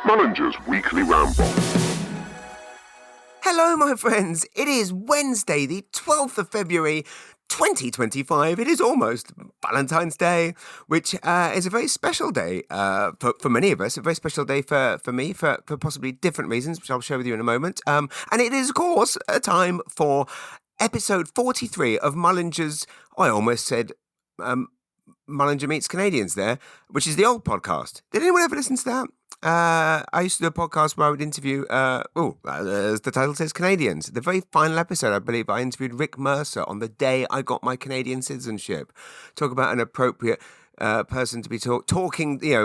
Mullinger's Weekly Ramble. Hello, my friends. It is Wednesday, the 12th of February, 2025. It is almost Valentine's Day, which is a very special day for many of us, a very special day for me, for possibly different reasons, which I'll share with you in a moment. And it is, of course, a time for episode 43 of Mullinger's, I almost said Mullinger Meets Canadians there, which is the old podcast. Did anyone ever listen to that? I used to do a podcast where I would interview, as the title says, Canadians. The very final episode, I believe, I interviewed Rick Mercer on the day I got my Canadian citizenship. Talk about an appropriate person to be talking, he,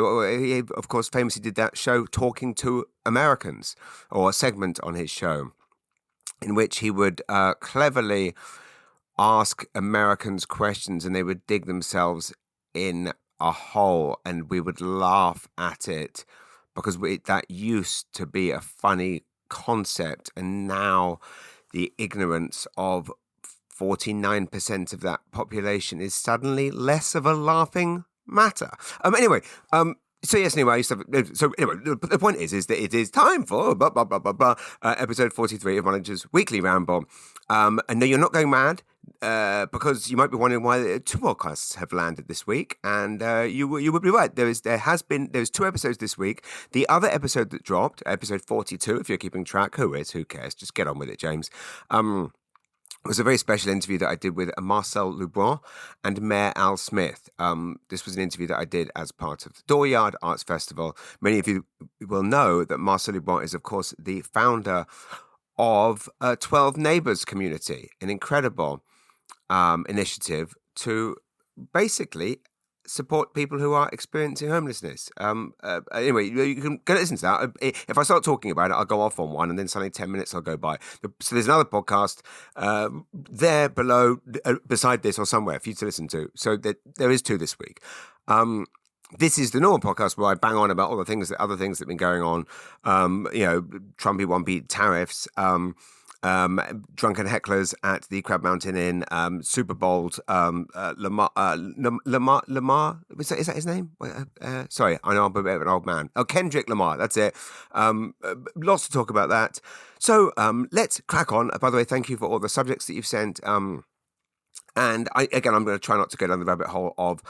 of course, famously did that show, Talking to Americans, or a segment on his show, in which he would cleverly ask Americans questions and they would dig themselves in a hole and we would laugh at it because that used to be a funny concept, and now the ignorance of 49% of that population is suddenly less of a laughing matter. Anyway, the point is that it is time for episode 43 of Mullinger's Weekly Ramble. And no, you're not going mad, because you might be wondering why two podcasts have landed this week, and you would be right. There's two episodes this week. The other episode that dropped, episode 42, if you're keeping track, who cares? Just get on with it, James. It was a very special interview that I did with Marcel Lebrun and Mayor Al Smith. This was an interview that I did as part of the Dooryard Arts Festival. Many of you will know that Marcel Lebrun is, of course, the founder of 12 Neighbours community, an incredible initiative to basically support people who are experiencing homelessness. Anyway, you can go listen to that. If I start talking about it, I'll go off on one, and then suddenly 10 minutes will go by. So there's another podcast there below, beside this or somewhere for you to listen to. So there is two this week. This is the normal podcast where I bang on about all the other things that have been going on. Trumpy one-beat tariffs, drunken hecklers at the Crabbe Mountain Inn, Super Bowls, Lamar, is that his name? Sorry, I know I'm a bit of an old man. Oh, Kendrick Lamar, that's it. Lots to talk about that. So let's crack on. By the way, thank you for all the subjects that you've sent. And I'm going to try not to go down the rabbit hole of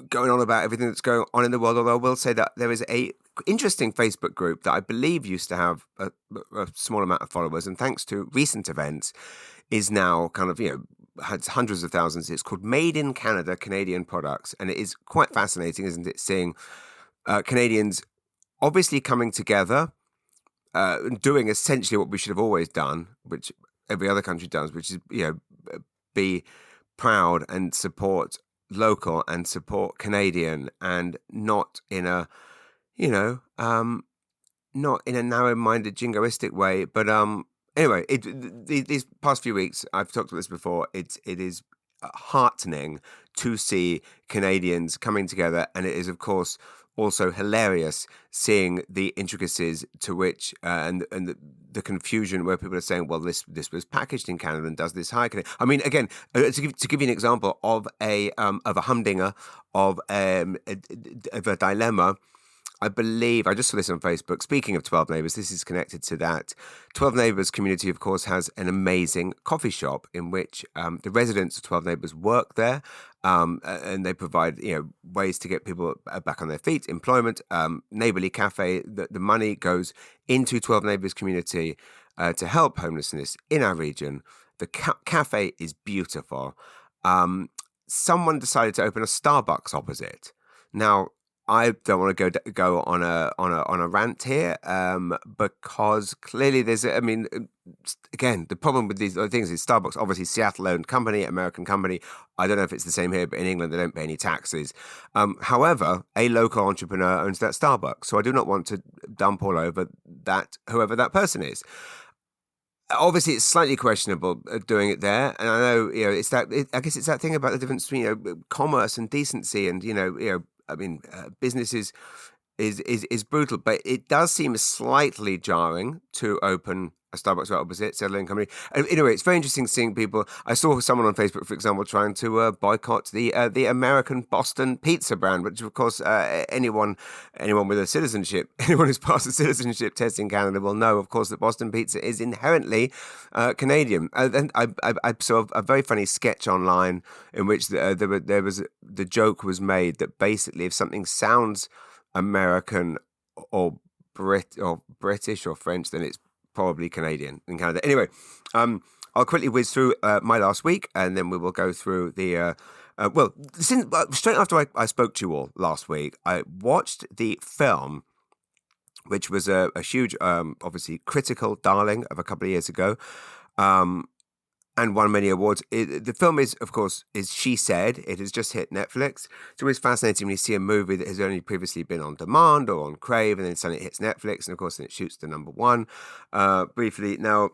going on about everything that's going on in the world, although I will say that there is a interesting Facebook group that I believe used to have a small amount of followers, and thanks to recent events is now kind of, has hundreds of thousands. It's called Made in Canada, Canadian Products, and it is quite fascinating, isn't it, seeing Canadians obviously coming together, doing essentially what we should have always done, which every other country does, which is, be proud and support local and support Canadian, and not in a not in a narrow-minded jingoistic way, but anyway, these past few weeks, I've talked about this before, it is heartening to see Canadians coming together, and it is, of course, also hilarious seeing the intricacies to which and the confusion where people are saying, well, this was packaged in Canada and does this high. I mean, again, to give you an example of a humdinger, of a dilemma. I believe, I just saw this on Facebook, speaking of 12 Neighbours, this is connected to that. 12 Neighbours community, of course, has an amazing coffee shop in which the residents of 12 Neighbours work there, and they provide ways to get people back on their feet, employment, neighbourly cafe. The money goes into 12 Neighbours community to help homelessness in our region. The cafe is beautiful. Someone decided to open a Starbucks opposite. Now, I don't want to go on a rant here, because clearly there's, again, the problem with these other things is Starbucks, obviously Seattle-owned company, American company. I don't know if it's the same here, but in England they don't pay any taxes. However, a local entrepreneur owns that Starbucks, so I do not want to dump all over that, whoever that person is. Obviously, it's slightly questionable doing it there, and I know it's that. I guess it's that thing about the difference between commerce and decency, and business is brutal, but it does seem slightly jarring to open a Starbucks right opposite, settling company. And anyway, it's very interesting seeing people. I saw someone on Facebook, for example, trying to boycott the American Boston pizza brand, which of course anyone with a citizenship, anyone who's passed the citizenship test in Canada will know, of course, that Boston pizza is inherently Canadian. And I saw a very funny sketch online in which the joke was made that basically if something sounds American or British or French, then it's probably Canadian in Canada. Anyway, I'll quickly whiz through my last week, and then we will go through the. Straight after I spoke to you all last week, I watched the film, which was a huge, obviously critical darling of a couple of years ago, and won many awards. The film is, of course, She Said. It has just hit Netflix. It's always fascinating when you see a movie that has only previously been on demand or on Crave, and then suddenly it hits Netflix, and of course then it shoots to number one. Briefly, now,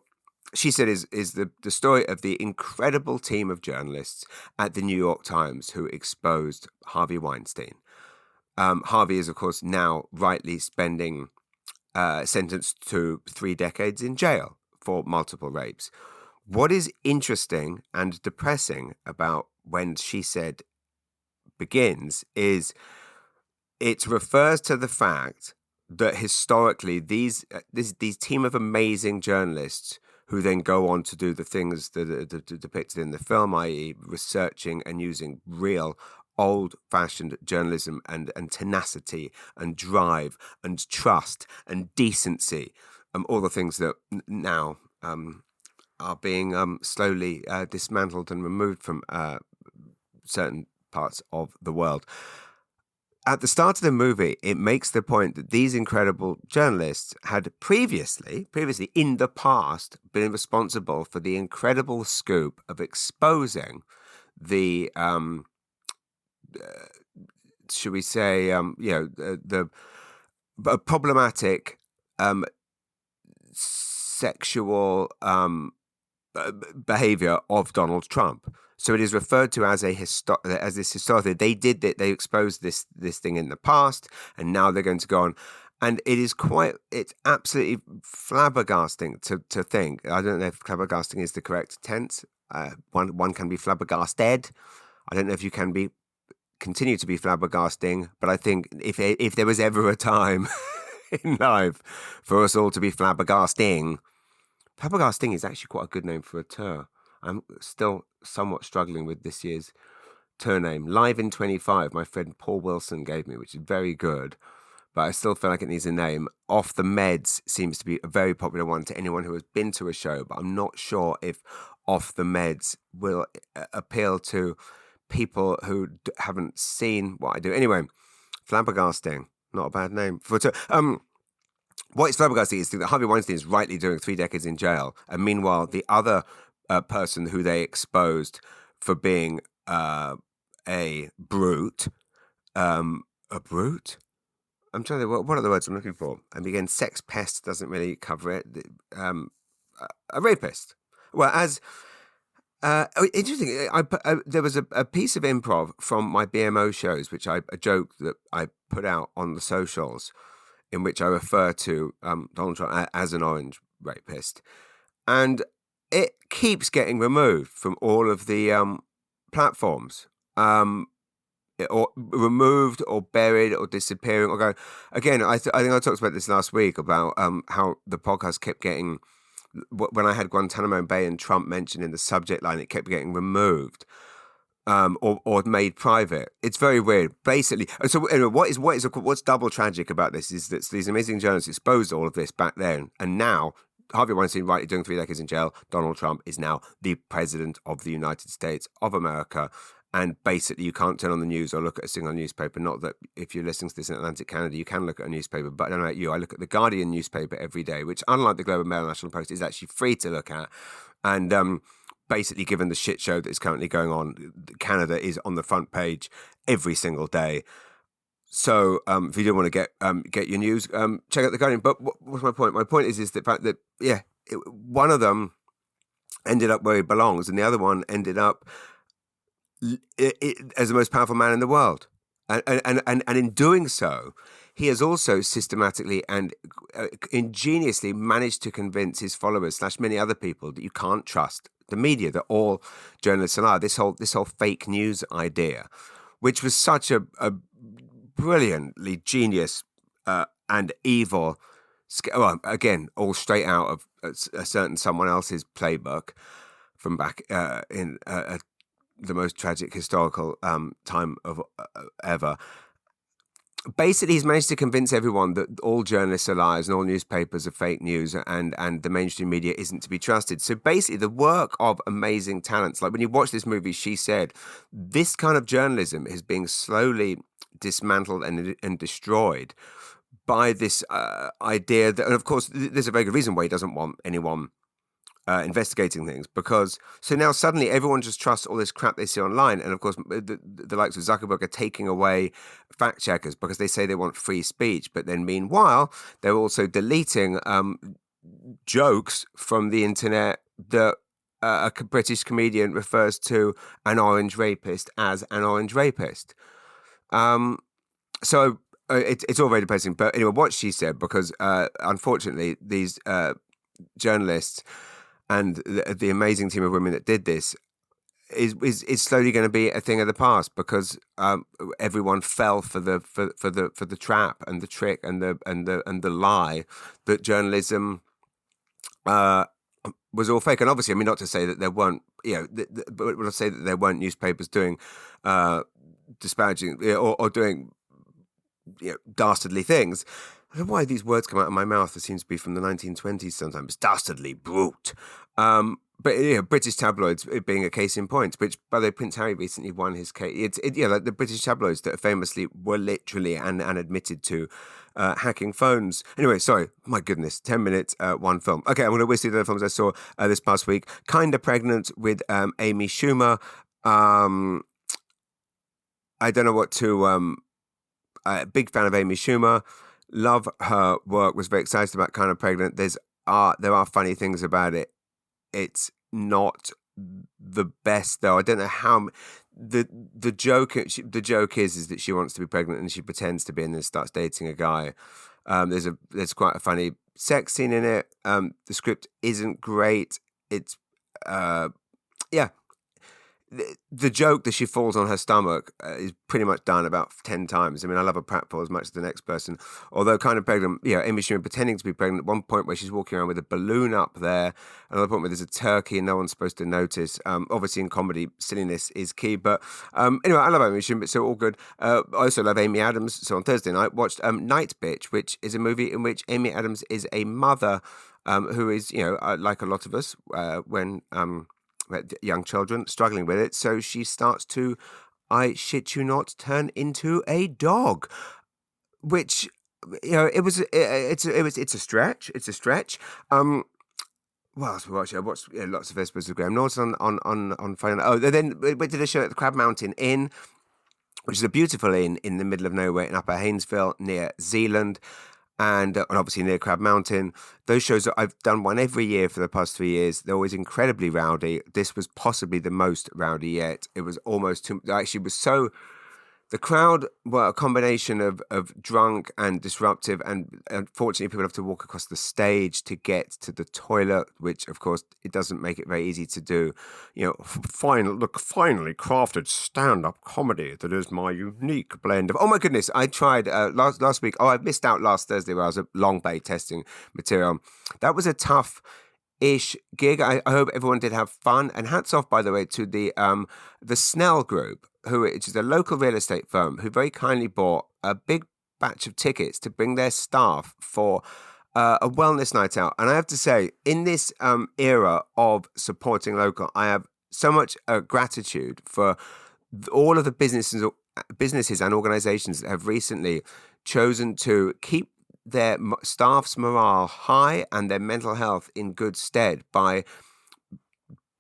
She Said is the story of the incredible team of journalists at the New York Times who exposed Harvey Weinstein. Harvey is, of course, now rightly spending sentenced to 3 decades in jail for multiple rapes. What is interesting and depressing about when She Said begins is it refers to the fact that historically these team of amazing journalists who then go on to do the things that are depicted in the film, i.e. researching and using real old-fashioned journalism and tenacity and drive and trust and decency, all the things that now are being slowly dismantled and removed from certain parts of the world. At the start of the movie, it makes the point that these incredible journalists had previously in the past, been responsible for the incredible scoop of exposing the, should we say, the problematic sexual behavior of Donald Trump. So it is referred to as this historically. They exposed this thing in the past, and now they're going to go on. And it's absolutely flabbergasting to think. I don't know if flabbergasting is the correct tense. One can be flabbergasted. I don't know if you can continue to be flabbergasting, but I think if there was ever a time in life for us all to be flabbergasting is actually quite a good name for a tour. I'm still somewhat struggling with this year's tour name. Live in 25, my friend Paul Wilson gave me, which is very good, but I still feel like it needs a name. Off the Meds seems to be a very popular one to anyone who has been to a show, but I'm not sure if Off the Meds will appeal to people who haven't seen what I do. Anyway, flabbergasting, not a bad name for a tour. What is flabbergasting is that Harvey Weinstein is rightly doing 3 decades in jail, and meanwhile the other person who they exposed for being a brute. I'm trying to think, what are the words I'm looking for? And again, sex pest doesn't really cover it. A rapist. Well, as interesting, there was a piece of improv from my BMO shows, a joke that I put out on the socials, in which I refer to Donald Trump as an orange rapist, and it keeps getting removed from all of the platforms, or removed or buried or disappearing or going. Again, I think I talked about this last week about how the podcast kept getting, when I had Guantanamo Bay and Trump mentioned in the subject line, it kept getting removed. Or made private. It's very weird. Basically, so anyway, what's double tragic about this is that these amazing journalists exposed all of this back then, and now Harvey Weinstein rightly doing 3 decades in jail. Donald Trump is now the president of the United States of America, and basically you can't turn on the news or look at a single newspaper. Not that if you're listening to this in Atlantic Canada, you can look at a newspaper, but I don't know about you. I look at the Guardian newspaper every day, which, unlike the Globe and Mail and National Post, is actually free to look at, and basically, given the shit show that is currently going on, Canada is on the front page every single day. So if you do want to get your news, check out the Guardian. But what's my point? My point is the fact that, one of them ended up where he belongs, and the other one ended up as the most powerful man in the world. And in doing so, he has also systematically and ingeniously managed to convince his followers / many other people that you can't trust the media, that all journalists are. This whole fake news idea, which was such a brilliantly genius and evil. Well, again, all straight out of a certain someone else's playbook from back in the most tragic historical time of ever. Basically, he's managed to convince everyone that all journalists are liars and all newspapers are fake news, and the mainstream media isn't to be trusted. So basically, the work of amazing talents, like when you watch this movie, She Said, this kind of journalism is being slowly dismantled and destroyed by this idea that, and of course, there's a very good reason why he doesn't want anyone investigating things, because so now suddenly everyone just trusts all this crap they see online, and of course the likes of Zuckerberg are taking away fact checkers because they say they want free speech, but then meanwhile they're also deleting jokes from the internet that a British comedian refers to an orange rapist as an orange rapist. So it's all very depressing. But anyway, what She Said, because unfortunately these journalists and the amazing team of women that did this is slowly going to be a thing of the past, because everyone fell for the trap and the trick and the lie that journalism was all fake. And obviously, I mean, not to say that there weren't, but when I say that there weren't newspapers doing disparaging or doing dastardly things. I don't know why these words come out of my mouth. It seems to be from the 1920s sometimes. Dastardly brute. But British tabloids being a case in point, which, by the way, Prince Harry recently won his case. Like the British tabloids that famously were literally and admitted to hacking phones. Anyway, sorry, my goodness, 10 minutes, one film. Okay, I'm going to whiz through the other films I saw this past week. Kinda Pregnant with Amy Schumer. I don't know what to... big fan of Amy Schumer. Love her work. Was very excited about Kinda Pregnant. There are funny things about it. It's not the best though. I don't know how the joke is that she wants to be pregnant and she pretends to be and then starts dating a guy. There's quite a funny sex scene in it. The script isn't great. It's the joke that she falls on her stomach is pretty much done about 10 times. I mean, I love a pratfall as much as the next person. Although Kinda Pregnant, Amy Schumer pretending to be pregnant at one point where she's walking around with a balloon up there. Another point where there's a turkey and no one's supposed to notice. Obviously, in comedy, silliness is key. But anyway, I love Amy Schumer, so all good. I also love Amy Adams. So on Thursday night, watched Night Bitch, which is a movie in which Amy Adams is a mother who is, like a lot of us, when... young children struggling with it, so she starts to, I shit you not, turn into a dog, which it's a stretch. It's a stretch. What else we watched? I watched lots of episodes of Graham Norton on Friday. Oh, then we did a show at the Crabbe Mountain Inn, which is a beautiful inn in the middle of nowhere in Upper Haynesville near Zealand. And obviously near Crabbe Mountain. Those shows, I've done one every year for the past 3 years. They're always incredibly rowdy. This was possibly the most rowdy yet. It was almost too... Actually, it was so... The crowd were a combination of drunk and disruptive, and unfortunately people have to walk across the stage to get to the toilet, which of course it doesn't make it very easy to do. Finely crafted stand-up comedy that is my unique blend of... Oh my goodness, I tried last week. I missed out last Thursday where I was at Long Bay testing material. That was a tough-ish gig. I hope everyone did have fun, and hats off, by the way, to the Snell Group, which is a local real estate firm who very kindly bought a big batch of tickets to bring their staff for a wellness night out. And I have to say, in this era of supporting local, I have so much gratitude for all of the businesses and organizations that have recently chosen to keep their staff's morale high and their mental health in good stead by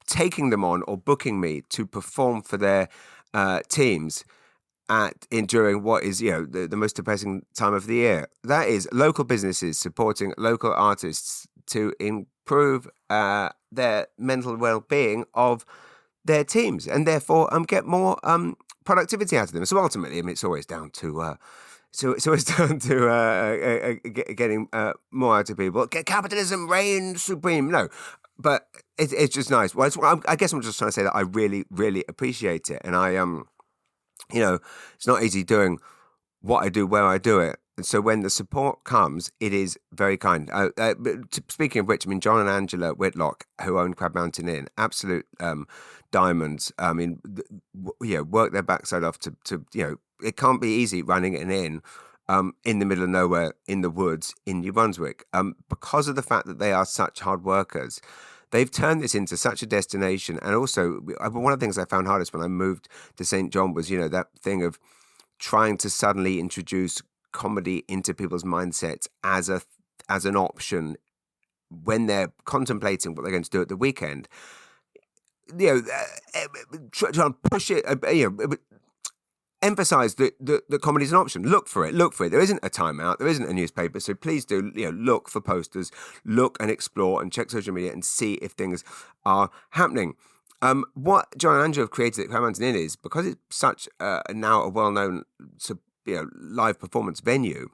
taking them on or booking me to perform for their teams during what is the most depressing time of the year. That is local businesses supporting local artists to improve their mental well-being of their teams, and therefore get more productivity out of them. So ultimately, I mean, it's always down to getting more out of people. Capitalism reigns supreme. No, but it's just nice. Well, I guess I'm just trying to say that I really, really appreciate it, and it's not easy doing what I do where I do it. And so when the support comes, it is very kind. Speaking of which, I mean, John and Angela Whitlock, who own Crabbe Mountain Inn, absolute diamonds. I mean, work their backside off to it can't be easy running an inn in the middle of nowhere in the woods in New Brunswick. Because of the fact that they are such hard workers, they've turned this into such a destination. And also, one of the things I found hardest when I moved to St. John was, that thing of trying to suddenly introduce comedy into people's mindsets as an option when they're contemplating what they're going to do at the weekend. Try and push it. Emphasize that comedy is an option. Look for it. There isn't a timeout. There isn't a newspaper. So please do look for posters. Look and explore and check social media and see if things are happening. What John and Andrew have created at Crabbe Mountain Inn is, because it's such now a well-known live performance venue,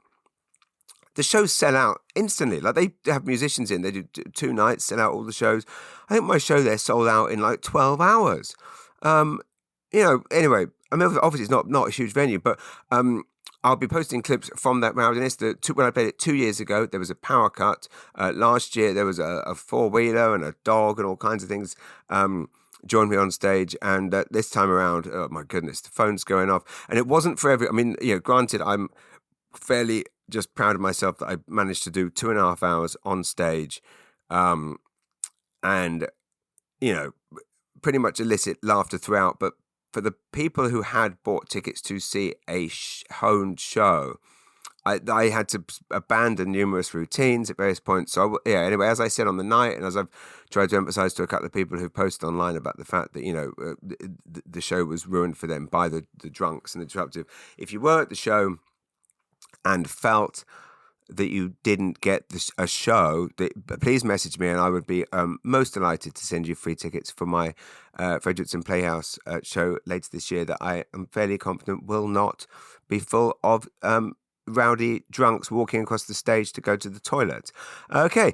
the shows sell out instantly. Like, they have musicians in, they do 2 nights, sell out all the shows. I think my show there sold out in like 12 hours. Anyway, I mean, obviously it's not a huge venue, but I'll be posting clips from that Rowdiness. When I played it 2 years ago, there was a power cut. Last year, there was a four-wheeler and a dog and all kinds of things joined me on stage. And this time around, oh my goodness, the phone's going off. And it wasn't for granted, I'm fairly just proud of myself that I managed to do 2.5 hours on stage and, pretty much elicit laughter throughout. But for the people who had bought tickets to see a honed show, I had to abandon numerous routines at various points. So, anyway, as I said on the night, and as I've tried to emphasize to a couple of people who've posted online about the fact that, the show was ruined for them by the drunks and the disruptive. If you were at the show and felt that you didn't get a show, please message me and I would be most delighted to send you free tickets for my Frederickson Playhouse show later this year that I am fairly confident will not be full of rowdy drunks walking across the stage to go to the toilet. Okay.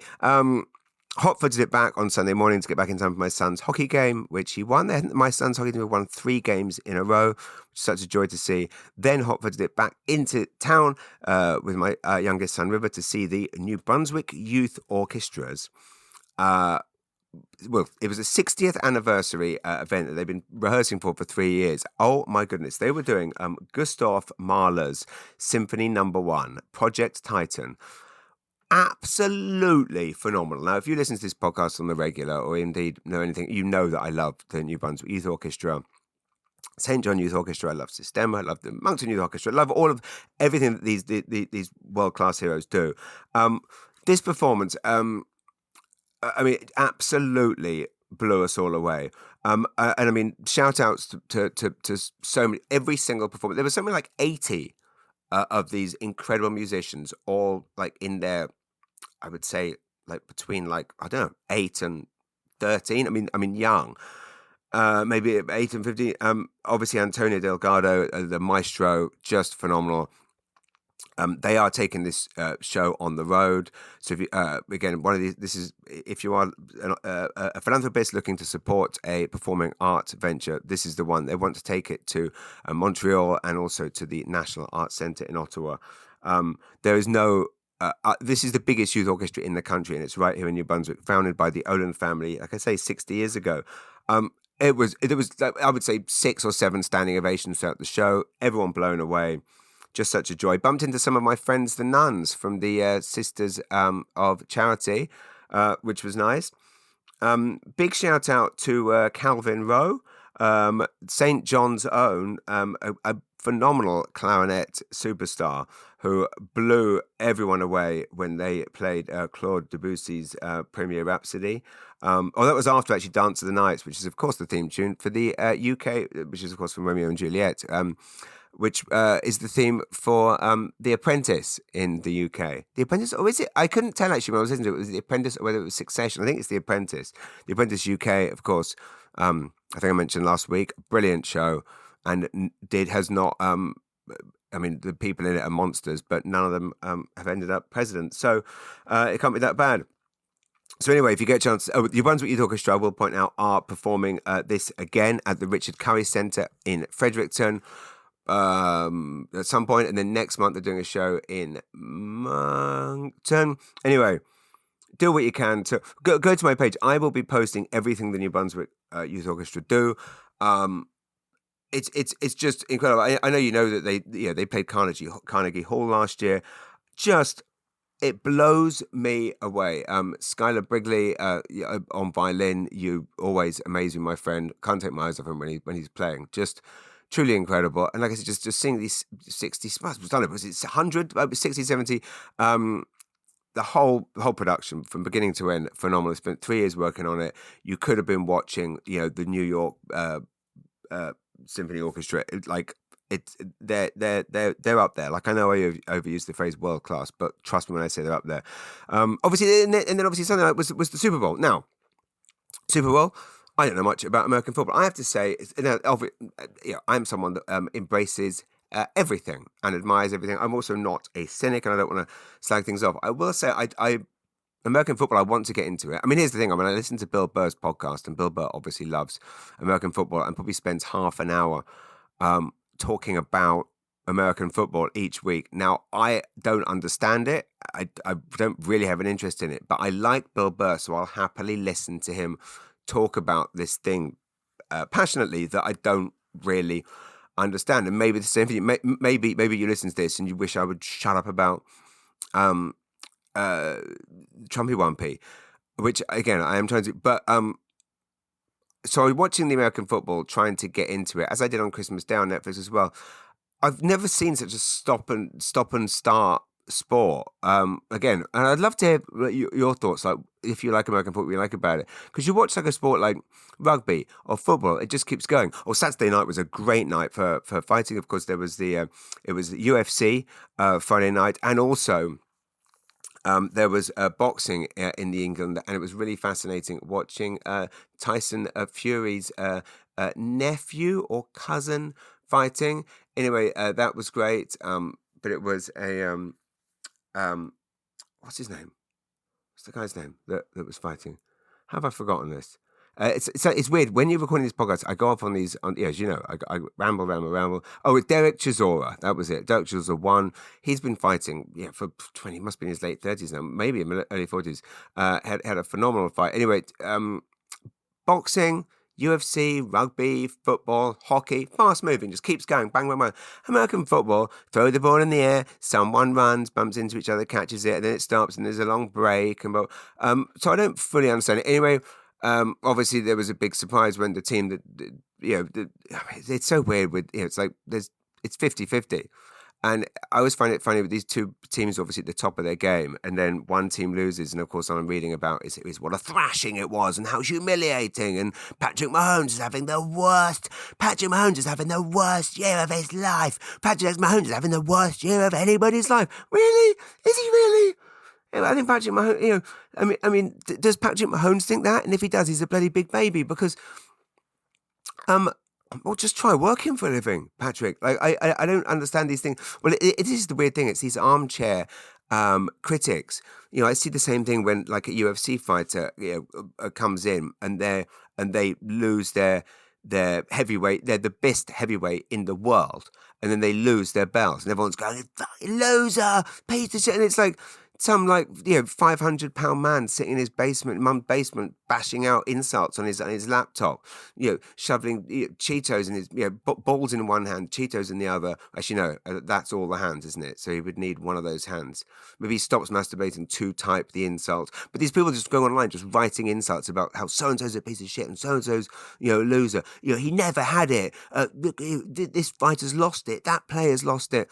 Hotford's it back on Sunday morning to get back in time for my son's hockey game, which he won. My son's hockey team won 3 games in a row, which is such a joy to see. Then Hotford's it back into town with my youngest son, River, to see the New Brunswick Youth Orchestras. It was a 60th anniversary event that they've been rehearsing for 3 years. Oh my goodness. They were doing Gustav Mahler's Symphony No. 1, Project Titan. Absolutely phenomenal. Now, if you listen to this podcast on the regular, or indeed know anything, you know that I love the New Brunswick Youth Orchestra, St. John Youth Orchestra. I love Systema. I love the Moncton Youth Orchestra. I love everything that these world-class heroes do. This performance, it absolutely blew us all away. And I mean, shout outs to so many, every single performance. There was something like 80 of these incredible musicians, all like in their, I would say, like between 8 and 13. I mean, young. Maybe 8 and 15. Obviously, Antonio Delgado, the maestro, just phenomenal. They are taking this show on the road. So, if you, again, one of these, this is, if you are a philanthropist looking to support a performing arts venture, this is the one. They want to take it to Montreal and also to the National Arts Centre in Ottawa. There is no. This is the biggest youth orchestra in the country, and it's right here in New Brunswick, founded by the Olin family, like I say, 60 years ago. There was, I would say, 6 or 7 standing ovations throughout the show. Everyone blown away. Just such a joy. Bumped into some of my friends, the nuns from the Sisters of Charity, which was nice. Big shout out to Calvin Rowe, St. John's own, a phenomenal clarinet superstar who blew everyone away when they played Claude Debussy's Premier Rhapsody. That was after actually Dance of the Nights, which is of course the theme tune for the UK, which is of course from Romeo and Juliet, which is the theme for The Apprentice in the UK. The Apprentice, or is it? I couldn't tell actually when I was listening to it. Was it The Apprentice or whether it was Succession? I think it's The Apprentice. The Apprentice UK, of course. I think I mentioned last week. Brilliant show. and has not. I mean, the people in it are monsters, but none of them have ended up president. So it can't be that bad. So anyway, if you get a chance, the Brunswick Youth Orchestra, I will point out, are performing this again at the Richard Curry Centre in Fredericton at some point, and then next month they're doing a show in Moncton. Anyway, do what you can to go to my page. I will be posting everything the New Brunswick Youth Orchestra do. It's just incredible. I know you know that they played Carnegie Hall last year. Just it blows me away. Skylar Brigley on violin. You always amaze me, my friend. Can't take my eyes off him when he's playing. Just truly incredible. And like I said, just seeing these 60, was it 100, 60, 70. The whole production from beginning to end, phenomenal. Spent 3 years working on it. You could have been watching, the New York Symphony Orchestra. They're up there. Like, I know I overused the phrase world class, but trust me when I say they're up there. Obviously, and then obviously Sunday night was the Super Bowl. Now, Super Bowl, I don't know much about American football. I have to say, I'm someone that embraces everything and admires everything. I'm also not a cynic, and I don't want to slag things off. I will say, American football, I want to get into it. I mean, here's the thing. I listen to Bill Burr's podcast, and Bill Burr obviously loves American football and probably spends half an hour talking about American football each week. Now, I don't understand it. I don't really have an interest in it, but I like Bill Burr, so I'll happily listen to him talk about this thing passionately that I don't really understand. And maybe the same thing. Maybe you listen to this and you wish I would shut up about Trumpy Wumpy, which again I am trying to. But so I'm watching the American football, trying to get into it, as I did on Christmas Day on Netflix as well. I've never seen such a stop and start sport. Again, and I'd love to hear your thoughts, like if you like American football, what you like about it. Because you watch like a sport like rugby or football, it just keeps going. Or Saturday night was a great night for fighting. Of course, there was it was UFC Friday night, and also there was boxing in the England, and it was really fascinating watching Tyson Fury's nephew or cousin fighting. Anyway, that was great. But it was a what's his name? What's the guy's name that was fighting? Have I forgotten this? It's weird when you're recording this podcast. I go off on these, as you know, I ramble. Oh, it's Derek Chisora. That was it. Derek Chisora won. He's been fighting, for 20. He must be in his late 30s now, maybe in early 40s. Had a phenomenal fight. Anyway, boxing, UFC, rugby, football, hockey, fast moving, just keeps going, bang, bang, bang. American football, throw the ball in the air, someone runs, bumps into each other, catches it, and then it stops, and there's a long break. So I don't fully understand it. Anyway, obviously there was a big surprise when the team it's so weird with, it's like it's 50-50. And I always find it funny with these two teams, obviously at the top of their game, and then one team loses. And of course, I'm reading about is what a thrashing it was and how humiliating. And Patrick Mahomes is having the worst. Patrick Mahomes is having the worst year of his life. Patrick Mahomes is having the worst year of anybody's life. Really? Is he really? I think Patrick Mahomes, I mean, does Patrick Mahomes think that? And if he does, he's a bloody big baby because, well, just try working for a living, Patrick. Like, I don't understand these things. Well, it is the weird thing. It's these armchair critics. I see the same thing when, like, a UFC fighter comes in and they lose their heavyweight. They're the best heavyweight in the world, and then they lose their belts, and everyone's going, "Loser, piece of shit," and it's like some 500-pound man sitting in his mum's basement, bashing out insults on his laptop, shoveling Cheetos in his balls in one hand, Cheetos in the other. Actually, no, that's all the hands, isn't it? So he would need one of those hands. Maybe he stops masturbating to type the insults. But these people just go online, just writing insults about how so and so's a piece of shit and so and so's loser. He never had it. This fighter's lost it. That player's lost it.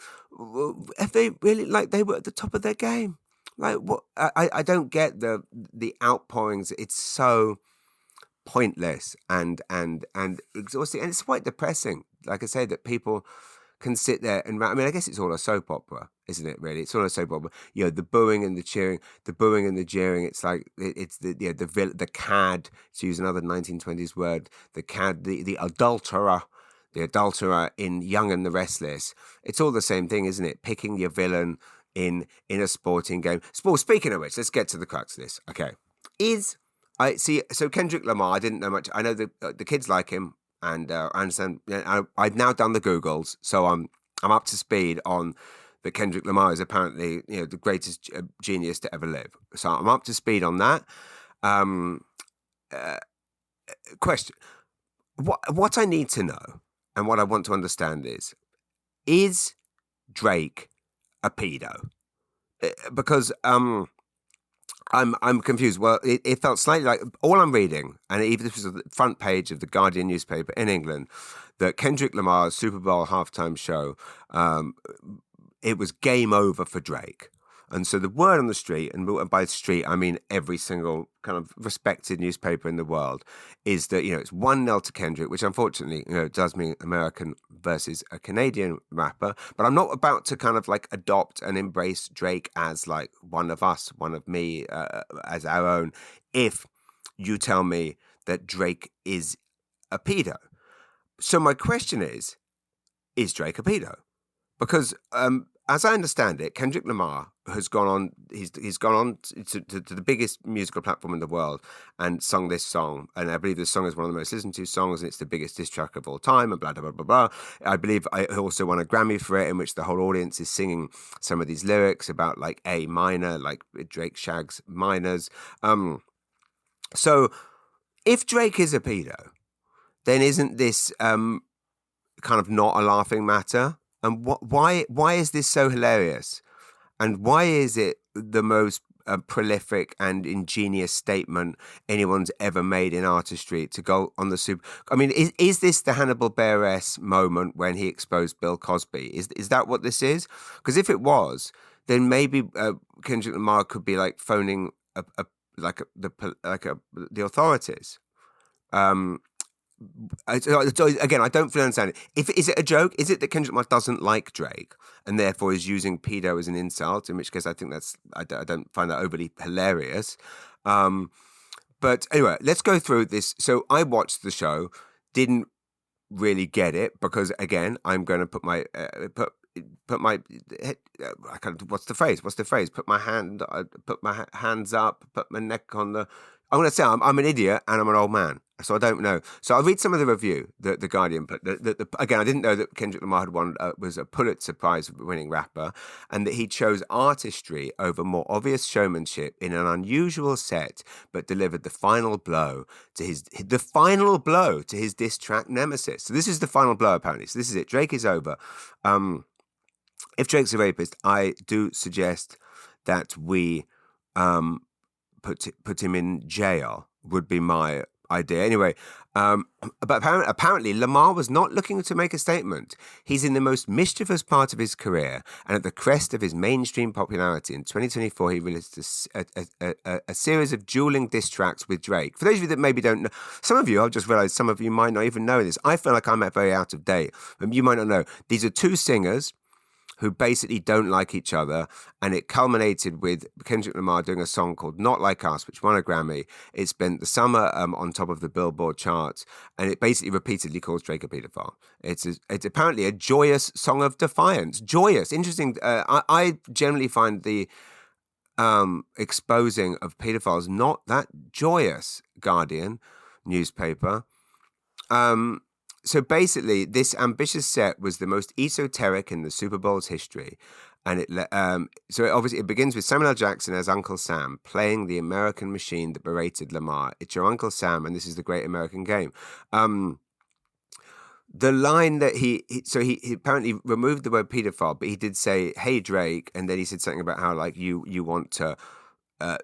If they really they were at the top of their game. Like, what? I don't get the outpourings. It's so pointless and exhausting, and it's quite depressing. Like I say, that people can sit there and I guess it's all a soap opera, isn't it? Really, it's all a soap opera. The booing and the cheering, the booing and the jeering. It's like it's the cad, to use another 1920s word, the cad, the adulterer, the adulterer in Young and the Restless. It's all the same thing, isn't it? Picking your villain in a sporting game. Speaking of which, let's get to the crux of this. Okay. So Kendrick Lamar, I didn't know much. I know the kids like him, and I understand. I've now done the Googles, so I'm up to speed on that. Kendrick Lamar is apparently the greatest genius to ever live. So I'm up to speed on that. Question: What I need to know and what I want to understand is Drake a pedo? Because I'm confused. Well, it felt slightly like all I'm reading, and even this was the front page of the Guardian newspaper in England, that Kendrick Lamar's Super Bowl halftime show, it was game over for Drake. And so the word on the street, and by street I mean every single kind of respected newspaper in the world, is that it's 1-0 to Kendrick, which unfortunately does mean American versus a Canadian rapper. But I'm not about to kind of like adopt and embrace Drake as like one of us, one of me, as our own, if you tell me that Drake is a pedo. So my question is Drake a pedo? Because as I understand it, Kendrick Lamar has gone on. He's gone on to the biggest musical platform in the world and sung this song. And I believe this song is one of the most listened to songs, and it's the biggest diss track of all time. And blah blah blah blah blah. I believe I also won a Grammy for it, in which the whole audience is singing some of these lyrics about like A minor, like Drake shags minors. So if Drake is a pedo, then isn't this kind of not a laughing matter? And why is this so hilarious? And why is it the most prolific and ingenious statement anyone's ever made in artistry to go on the Super? I mean, is this the Hannibal Buress moment when he exposed Bill Cosby? Is that what this is? Because if it was, then maybe Kendrick Lamar could be like phoning the authorities. Again, I don't fully understand it. Is it a joke? Is it that Kendrick Lamar doesn't like Drake and therefore is using pedo as an insult? In which case, I think I don't find that overly hilarious. But anyway, let's go through this. So I watched the show, didn't really get it because again, I'm going to put my what's the phrase? Put my hands up, put my neck on the. I'm going to say I'm an idiot and I'm an old man, so I don't know. So I'll read some of the review that the Guardian put. Again, I didn't know that Kendrick Lamar had was a Pulitzer Prize winning rapper, and that he chose artistry over more obvious showmanship in an unusual set, but delivered the final blow to his diss track nemesis. So this is the final blow apparently. So this is it. Drake is over. If Drake's a rapist, I do suggest that we put him in jail, would be my idea. Anyway, but apparently Lamar was not looking to make a statement. He's in the most mischievous part of his career and at the crest of his mainstream popularity. In 2024, he released a series of dueling diss tracks with Drake. For those of you that maybe don't know, some of you, I've just realized some of you might not even know this. I feel like I'm very out of date, but you might not know. These are two singers who basically don't like each other, and it culminated with Kendrick Lamar doing a song called Not Like Us, which won a Grammy. It spent the summer on top of the Billboard charts, and it basically repeatedly calls Drake a pedophile. It's apparently a joyous song of defiance. Joyous. Interesting. I generally find the exposing of pedophiles not that joyous, Guardian newspaper. So basically, this ambitious set was the most esoteric in the Super Bowl's history, and it begins with Samuel L. Jackson as Uncle Sam playing the American machine that berated Lamar. It's your Uncle Sam, and this is the great American game. The line that he apparently removed the word pedophile, but he did say, "Hey Drake," and then he said something about how like you want to.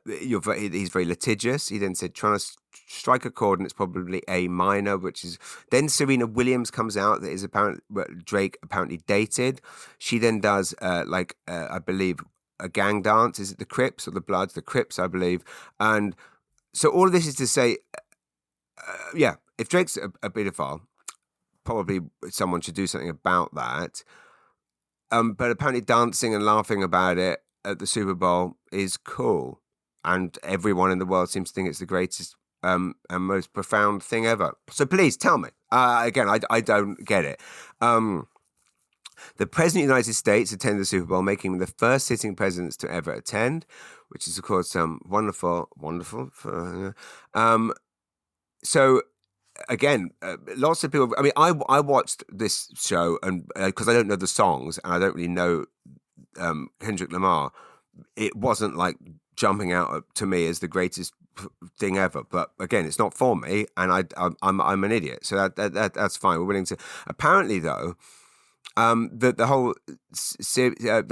He's very litigious. He then said, trying to strike a chord, and it's probably A minor, which is. Then Serena Williams comes out that is apparently Drake apparently dated. She then does I believe a gang dance. Is it the Crips or the Bloods? The Crips, I believe. And so all of this is to say, if Drake's a pedophile, probably someone should do something about that. But apparently dancing and laughing about it at the Super Bowl is cool. And everyone in the world seems to think it's the greatest and most profound thing ever. So please tell me, Again, I don't get it. The President of the United States attended the Super Bowl, making him the first sitting president to ever attend, which is, of course, wonderful. So, again, lots of people. I mean, I watched this show, and because I don't know the songs and I don't really know Kendrick Lamar, it wasn't like jumping out to me as the greatest thing ever. But again, it's not for me, and I'm an idiot, so that's fine. We're willing to. Apparently, though. The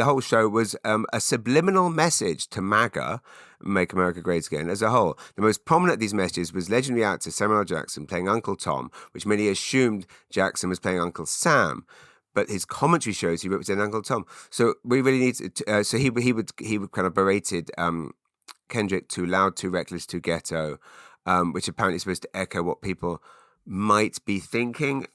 whole show was a subliminal message to MAGA, Make America Great Again, as a whole. The most prominent of these messages was legendary actor Samuel L. Jackson playing Uncle Tom, which many assumed Jackson was playing Uncle Sam, but his commentary shows he represented Uncle Tom. So we really need to. So he would kind of berated Kendrick, too loud, too reckless, too ghetto, which apparently is supposed to echo what people might be thinking.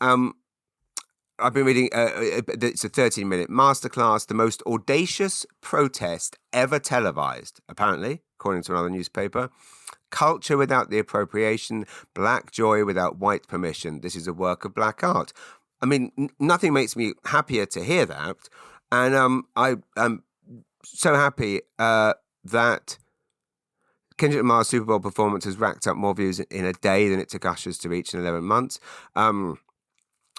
I've been reading, it's a 13-minute masterclass, the most audacious protest ever televised, apparently, according to another newspaper. Culture without the appropriation, black joy without white permission. This is a work of black art. I mean, nothing makes me happier to hear that. And I'm so happy that Kendrick Lamar's Super Bowl performance has racked up more views in a day than it took Usher's to reach in 11 months.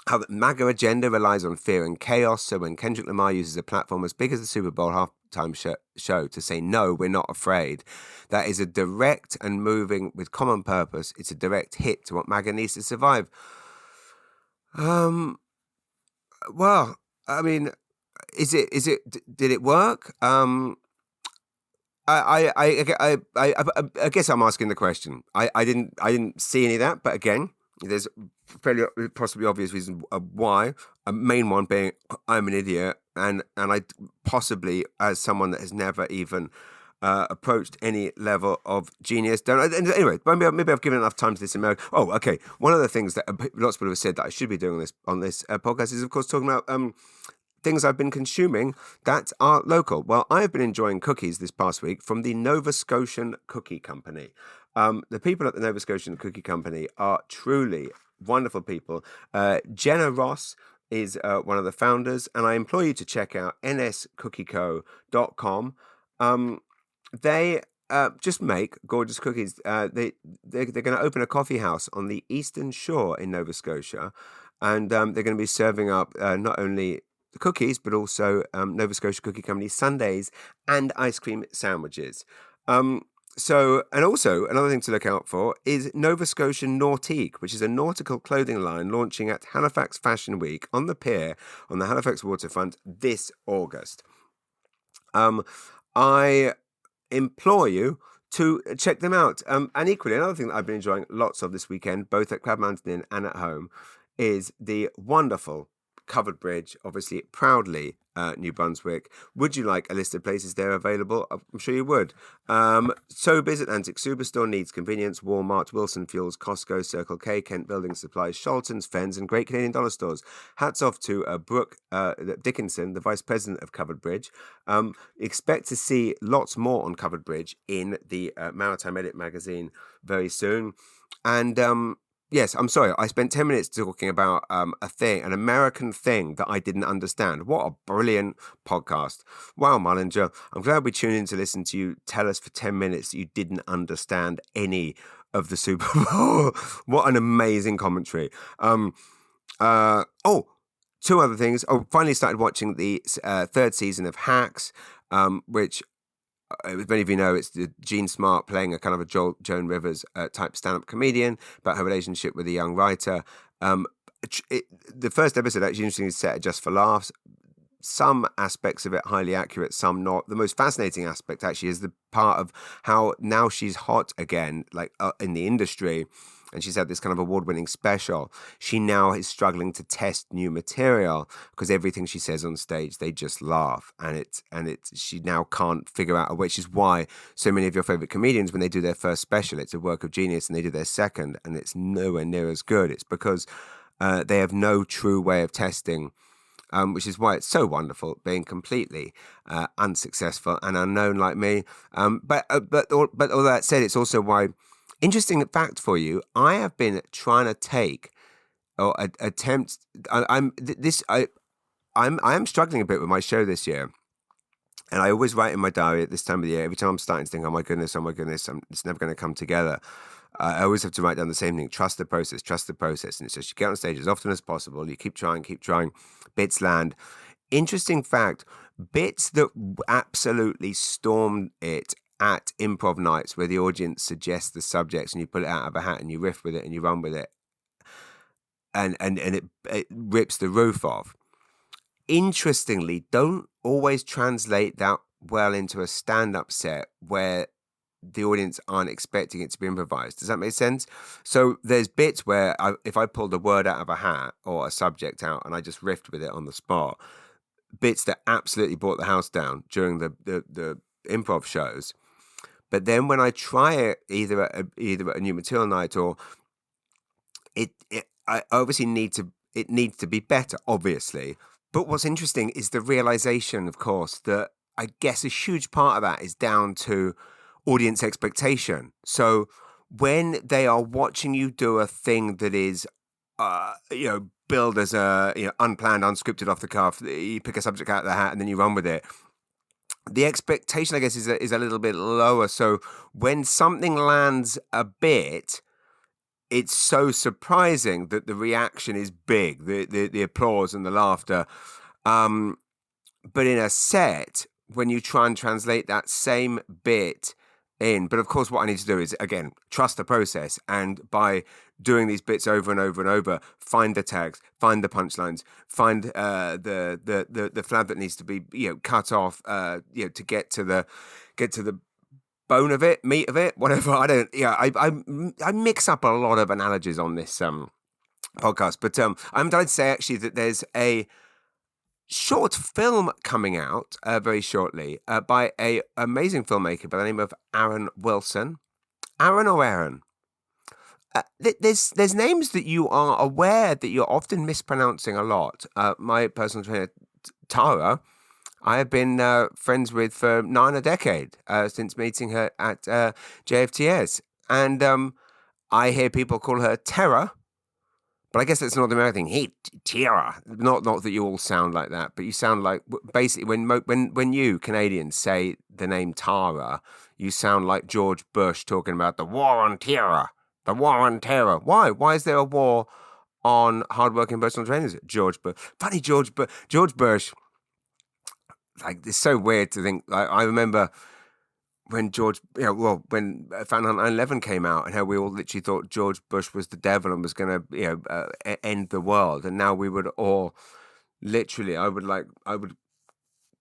How the MAGA agenda relies on fear and chaos. So when Kendrick Lamar uses a platform as big as the Super Bowl halftime show to say, no, we're not afraid, that is a direct and moving with common purpose. It's a direct hit to what MAGA needs to survive. Well, I mean, did it work? I guess I'm asking the question. I didn't see any of that, but again, there's fairly possibly obvious reason why. A main one being I'm an idiot, and I possibly, as someone that has never even approached any level of genius. Anyway, maybe I've given enough time to this American. Oh, okay. One of the things that lots of people have said that I should be doing on this podcast is, of course, talking about things I've been consuming that are local. Well, I have been enjoying cookies this past week from the Nova Scotian Cookie Company. The people at the Nova Scotian Cookie Company are truly wonderful people. Jenna Ross is one of the founders, and I implore you to check out nscookieco.com. They just make gorgeous cookies. They're going to open a coffee house on the Eastern Shore in Nova Scotia, and they're going to be serving up not only the cookies, but also Nova Scotia Cookie Company sundaes and ice cream sandwiches. So, and also another thing to look out for is Nova Scotian Nautique, which is a nautical clothing line launching at Halifax Fashion Week on the pier on the Halifax waterfront this August. I implore you to check them out. And equally, another thing that I've been enjoying lots of this weekend, both at Crabbe Mountain Inn and at home, is the wonderful covered bridge, obviously proudly New Brunswick. Would you like a list of places there available? I'm sure you would. Sobeys, Atlantic Superstore, Needs Convenience, Walmart, Wilson Fuels, Costco, Circle K, Kent Building Supplies, Sholton's, Fens, and Great Canadian Dollar Stores. Hats off to Brooke Dickinson, the Vice President of Covered Bridge. Expect to see lots more on Covered Bridge in the Maritime Edit magazine very soon. And yes, I'm sorry. I spent 10 minutes talking about an American thing that I didn't understand. What a brilliant podcast. Wow, Mullinger. I'm glad we tuned in to listen to you tell us for 10 minutes that you didn't understand any of the Super Bowl. What an amazing commentary. Two other things. Finally started watching the third season of Hacks, which... as many of you know, it's Jean Smart playing a kind of a Joan Rivers type stand-up comedian about her relationship with a young writer. The first episode actually interestingly set just for laughs. Some aspects of it highly accurate, some not. The most fascinating aspect actually is the part of how now she's hot again, like in the industry, and she's had this kind of award-winning special. She now is struggling to test new material because everything she says on stage, they just laugh, and she now can't figure out a way. Which is why so many of your favorite comedians, when they do their first special, it's a work of genius, and they do their second, and it's nowhere near as good. It's because they have no true way of testing. Which is why it's so wonderful being completely unsuccessful and unknown like me. But all that said, it's also why. Interesting fact for you: I have been trying to take or attempt. I am struggling a bit with my show this year. And I always write in my diary at this time of the year, every time I'm starting to think, oh my goodness, it's never going to come together. I always have to write down the same thing: trust the process. And it's just you get on stage as often as possible. You keep trying. Bits land. Interesting fact: bits that absolutely stormed it at improv nights, where the audience suggests the subjects and you pull it out of a hat and you riff with it and you run with it, and it rips the roof off. Interestingly, don't always translate that well into a stand-up set where the audience aren't expecting it to be improvised. Does that make sense? So there's bits where if I pulled a word out of a hat or a subject out and I just riffed with it on the spot, bits that absolutely brought the house down during the improv shows. But then when I try it either at a new material night or I obviously needs to be better, obviously. But what's interesting is the realization, of course, that I guess a huge part of that is down to audience expectation. So when they are watching you do a thing that is, billed as a unplanned, unscripted, off the cuff, you pick a subject out of the hat and then you run with it. The expectation, I guess, is a little bit lower. So when something lands a bit, it's so surprising that the reaction is big, the applause and the laughter. But in a set, when you try and translate that same bit in, but of course what I need to do is, again, trust the process. And by doing these bits over and over and over, find the tags, find the punchlines, find the flab that needs to be cut off to get to the bone of it, meat of it, whatever. I mix up a lot of analogies on this podcast, but I'm glad to say actually that there's a short film coming out very shortly by a amazing filmmaker by the name of Aaron Wilson. Aaron or Aaron? There's names that you are aware that you're often mispronouncing a lot. My personal trainer, Tara, I have been friends with for 9 decades since meeting her at JFTS. And I hear people call her Terra, but I guess that's not the American thing. Hey, Terra. Not that you all sound like that, but you sound like, basically, when you Canadians say the name Tara, you sound like George Bush talking about the war on terror. The war on terror. Why? Why is there a war on hardworking personal trainers? George Bush. Funny, George Bush. Like, it's so weird to think. I remember when when Fahrenheit 9/11 came out, and how we all literally thought George Bush was the devil and was going to, end the world. And now we would all literally, I would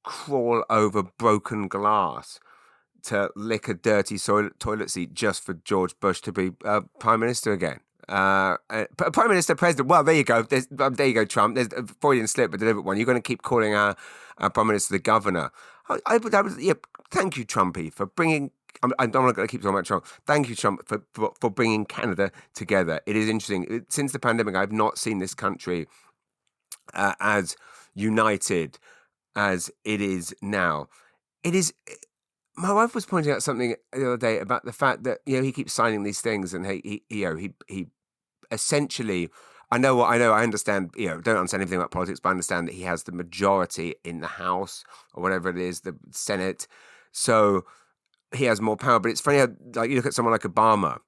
crawl over broken glass to lick a dirty toilet seat just for George Bush to be Prime Minister again. Prime Minister, President. Well, there you go. There you go, Trump. There's a Freudian slip, a deliberate one. You're going to keep calling our Prime Minister the governor. I would, thank you, Trumpy, for bringing. I'm not going to keep talking about Trump. Thank you, Trump, for bringing Canada together. It is interesting. Since the pandemic, I've not seen this country as united as it is now. It is. My wife was pointing out something the other day about the fact that he keeps signing these things, and he essentially. I understand. Don't understand anything about politics, but I understand that he has the majority in the House or whatever it is, the Senate. So he has more power. But it's funny how, you look at someone like Obama,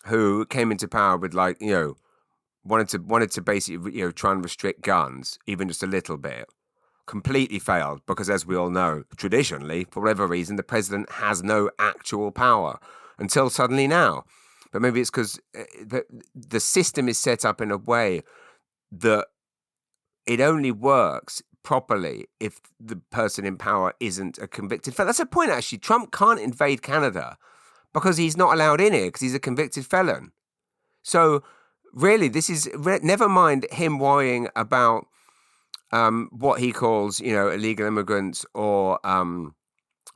who came into power with wanted to basically try and restrict guns, even just a little bit. Completely failed because, as we all know, traditionally, for whatever reason, the president has no actual power until suddenly now. But maybe it's because the system is set up in a way that it only works properly if the person in power isn't a convicted felon. That's a point, actually. Trump can't invade Canada because he's not allowed in here because he's a convicted felon. So really, this is never mind him worrying about what he calls, illegal immigrants or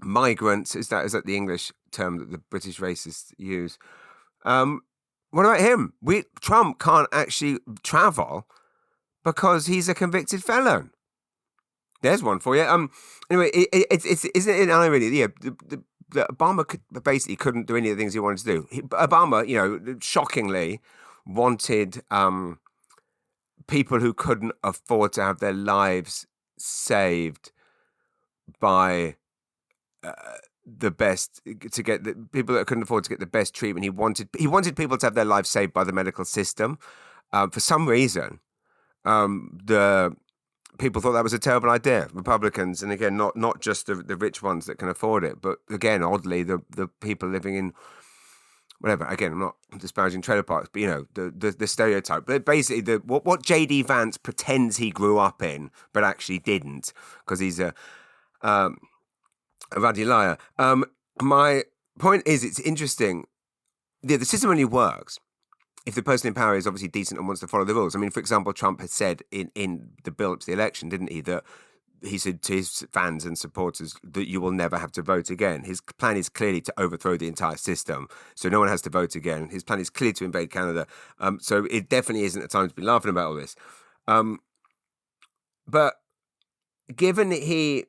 migrants. Is that the English term that the British racists use? What about him? Trump can't actually travel because he's a convicted felon. There's one for you. Anyway, isn't it irony? The Obama basically couldn't do any of the things he wanted to do. Obama, shockingly wanted people who couldn't afford to have their lives saved by the best, to get the people that couldn't afford to get the best treatment. He wanted people to have their lives saved by the medical system. For some reason, the people thought that was a terrible idea. Republicans, and again, not just the rich ones that can afford it, but again, oddly, the people living in whatever. Again, I'm not disparaging trailer parks, but the stereotype. But basically, what J.D. Vance pretends he grew up in, but actually didn't, because he's a ruddy liar. My point is, it's interesting. The system only works if the person in power is obviously decent and wants to follow the rules. I mean, for example, Trump had said in the build-up to the election, didn't he, that he said to his fans and supporters that you will never have to vote again. His plan is clearly to overthrow the entire system, so no one has to vote again. His plan is clearly to invade Canada. So it definitely isn't a time to be laughing about all this. But given he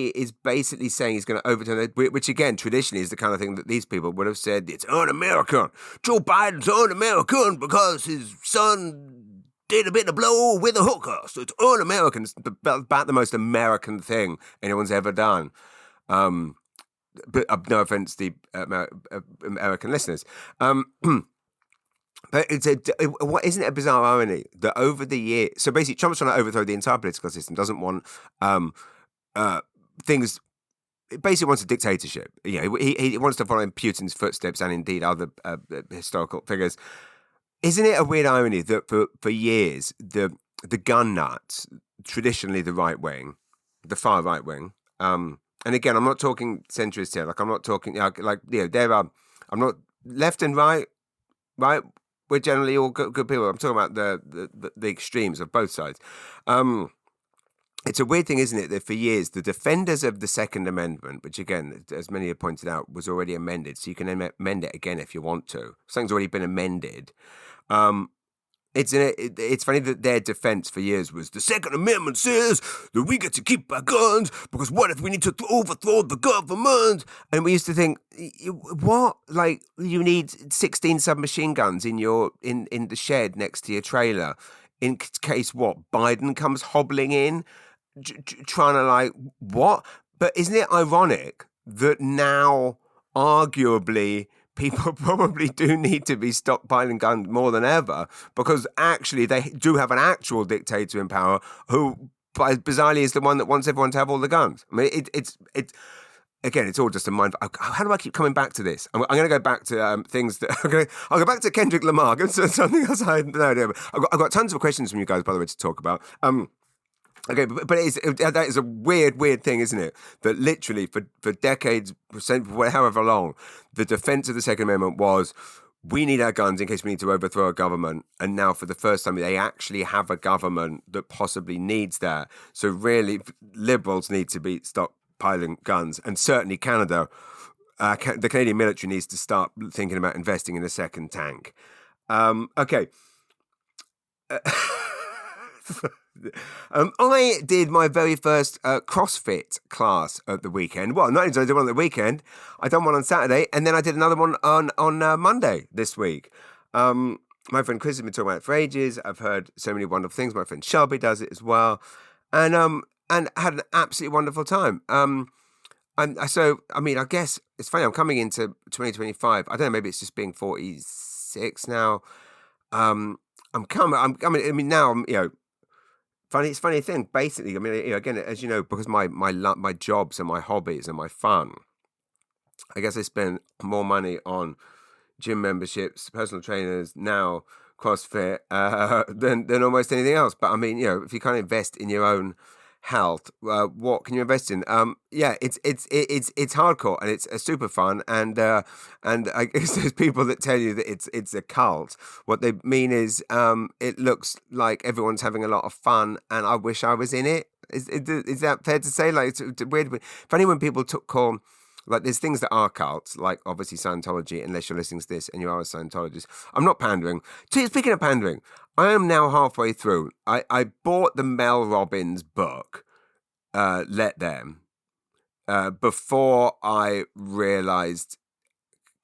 is basically saying he's going to overturn it, which again, traditionally is the kind of thing that these people would have said, it's un-American. Joe Biden's un-American because his son did a bit of blow with a hooker. So it's un-American. It's about the most American thing anyone's ever done. But no offense to the American listeners. But what isn't it a bizarre irony that over the years, so basically Trump's trying to overthrow the entire political system, doesn't want things, basically wants a dictatorship. He wants to follow in Putin's footsteps and indeed other historical figures. Isn't it a weird irony that for years the gun nuts, traditionally the right wing, the far right wing, and again I'm not talking centrist here, like I'm not talking there are, I'm not left and right. We're generally all good people. I'm talking about the extremes of both sides. It's a weird thing, isn't it, that for years the defenders of the Second Amendment, which again, as many have pointed out, was already amended, so you can amend it again if you want to. Something's already been amended. It's funny that their defense for years was the Second Amendment says that we get to keep our guns because what if we need to overthrow the government? And we used to think, what? Like you need 16 submachine guns in the shed next to your trailer in case what? Biden comes hobbling in, trying to what? But isn't it ironic that now arguably people probably do need to be stockpiling guns more than ever because actually they do have an actual dictator in power who bizarrely is the one that wants everyone to have all the guns. I mean, it's again, it's all just a mind. How do I keep coming back to this? I'm going to go back to things that I'll go back to Kendrick Lamar. Something else I had no idea. I've got tons of questions from you guys, by the way, to talk about. Okay, but that is a weird thing, isn't it? That literally for decades, however long, the defense of the Second Amendment was, we need our guns in case we need to overthrow a government. And now for the first time, they actually have a government that possibly needs that. So really, liberals need to be stockpiling guns. And certainly Canada, the Canadian military needs to start thinking about investing in a second tank. Okay. I did my very first CrossFit class at the weekend. Well, not only did I do one on the weekend, I done one on Saturday, and then I did another one on Monday this week. My friend Chris has been talking about it for ages. I've heard so many wonderful things. My friend Shelby does it as well, and had an absolutely wonderful time. I guess it's funny. I'm coming into 2025. I don't know. Maybe it's just being 46 now. Now it's funny thing. Basically, I mean, again, as you know, because my jobs and my hobbies and my fun, I guess I spend more money on gym memberships, personal trainers, now CrossFit, than almost anything else. But I mean, if you can't invest in your own health, what can you invest in? It's hardcore and it's super fun, and I guess there's people that tell you that it's a cult. What they mean is it looks like everyone's having a lot of fun, and I wish I was in it. Is that fair to say? Like, it's weird. Funny when people call. Like, there's things that are cults, like obviously Scientology, unless you're listening to this and you are a Scientologist. I'm not pandering. Speaking of pandering, I am now halfway through. I bought the Mel Robbins book, Let Them, before I realised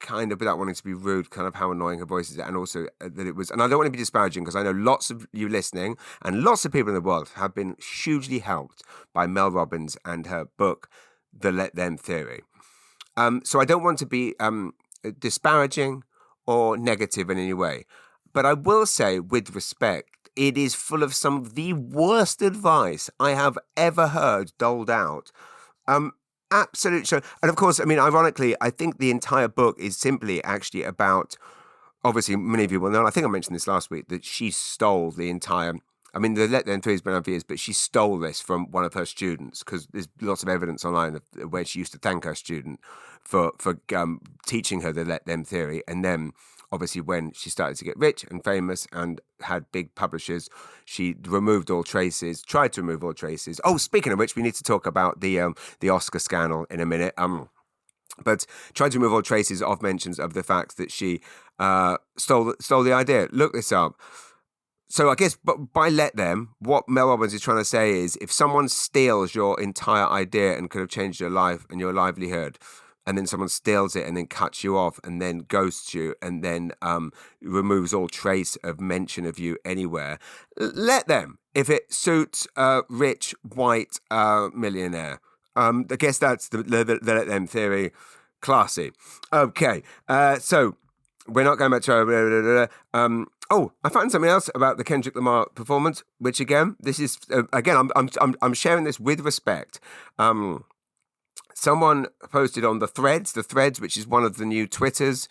kind of, without wanting to be rude, kind of how annoying her voice is, and also that it was, and I don't want to be disparaging because I know lots of you listening and lots of people in the world have been hugely helped by Mel Robbins and her book, The Let Them Theory. So I don't want to be disparaging or negative in any way, but I will say with respect, it is full of some of the worst advice I have ever heard doled out. Absolute show. And of course, I mean, ironically, I think the entire book is simply actually about, obviously, many of you will know, I think I mentioned this last week, that she stole the entire, I mean, the Let Them Theory has been out for years, but she stole this from one of her students because there's lots of evidence online of where she used to thank her student for teaching her the Let Them Theory. And then, obviously, when she started to get rich and famous and had big publishers, she removed all traces, tried to remove all traces. Oh, speaking of which, we need to talk about the Oscar scandal in a minute. But tried to remove all traces of mentions of the fact that she stole the idea. Look this up. So I guess by let them, what Mel Robbins is trying to say is if someone steals your entire idea and could have changed your life and your livelihood, and then someone steals it and then cuts you off and then ghosts you and then removes all trace of mention of you anywhere, let them, if it suits a rich, white millionaire. I guess that's the Let Them Theory. Classy. Okay, so we're not going back to... oh, I found something else about the Kendrick Lamar performance, which again, this is... again, I'm sharing this with respect. Someone posted on the Threads, which is one of the new Twitters.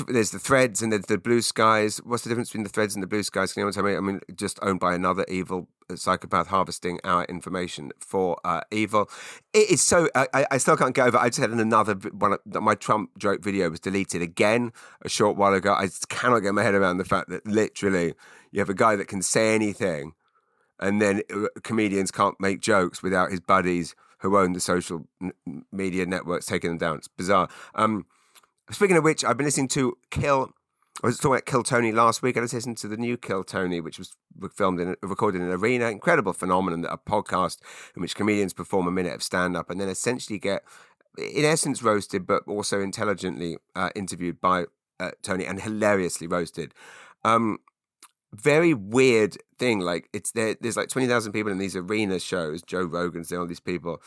There's the Threads and there's the Blue Skies. What's the difference between the Threads and the Blue Skies? Can anyone tell me? I mean, just owned by another evil psychopath harvesting our information for evil. It is so... I still can't get over... I just had another one. My Trump joke video was deleted again a short while ago. I just cannot get my head around the fact that literally you have a guy that can say anything and then comedians can't make jokes without his buddies who own the social media networks taking them down. It's bizarre. Speaking of which, I've been listening to I was talking about Kill Tony last week. I just listened to the new Kill Tony, which was recorded in an arena. Incredible phenomenon, that a podcast in which comedians perform a minute of stand-up and then essentially get, in essence, roasted, but also intelligently interviewed by Tony and hilariously roasted. Very weird thing. Like there's like 20,000 people in these arena shows. Joe Rogan's there, all these people.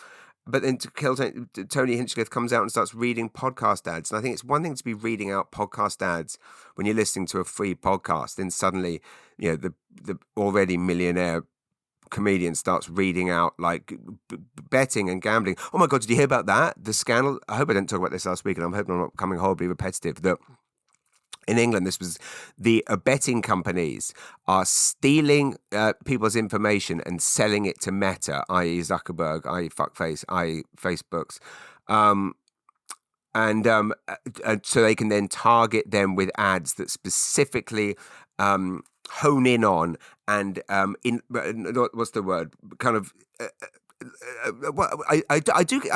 But then to kill Tony Hinchcliffe comes out and starts reading podcast ads. And I think it's one thing to be reading out podcast ads when you're listening to a free podcast. Then suddenly, you know, the already millionaire comedian starts reading out like betting and gambling. Oh my God, did you hear about that? The scandal. I hope I didn't talk about this last week, and I'm hoping I'm not becoming horribly repetitive. That in England, this was the betting companies are stealing people's information and selling it to Meta, i.e. Zuckerberg, i.e. Fuckface, i.e. Facebook's. And so they can then target them with ads that specifically hone in on and what's the word? Kind of... I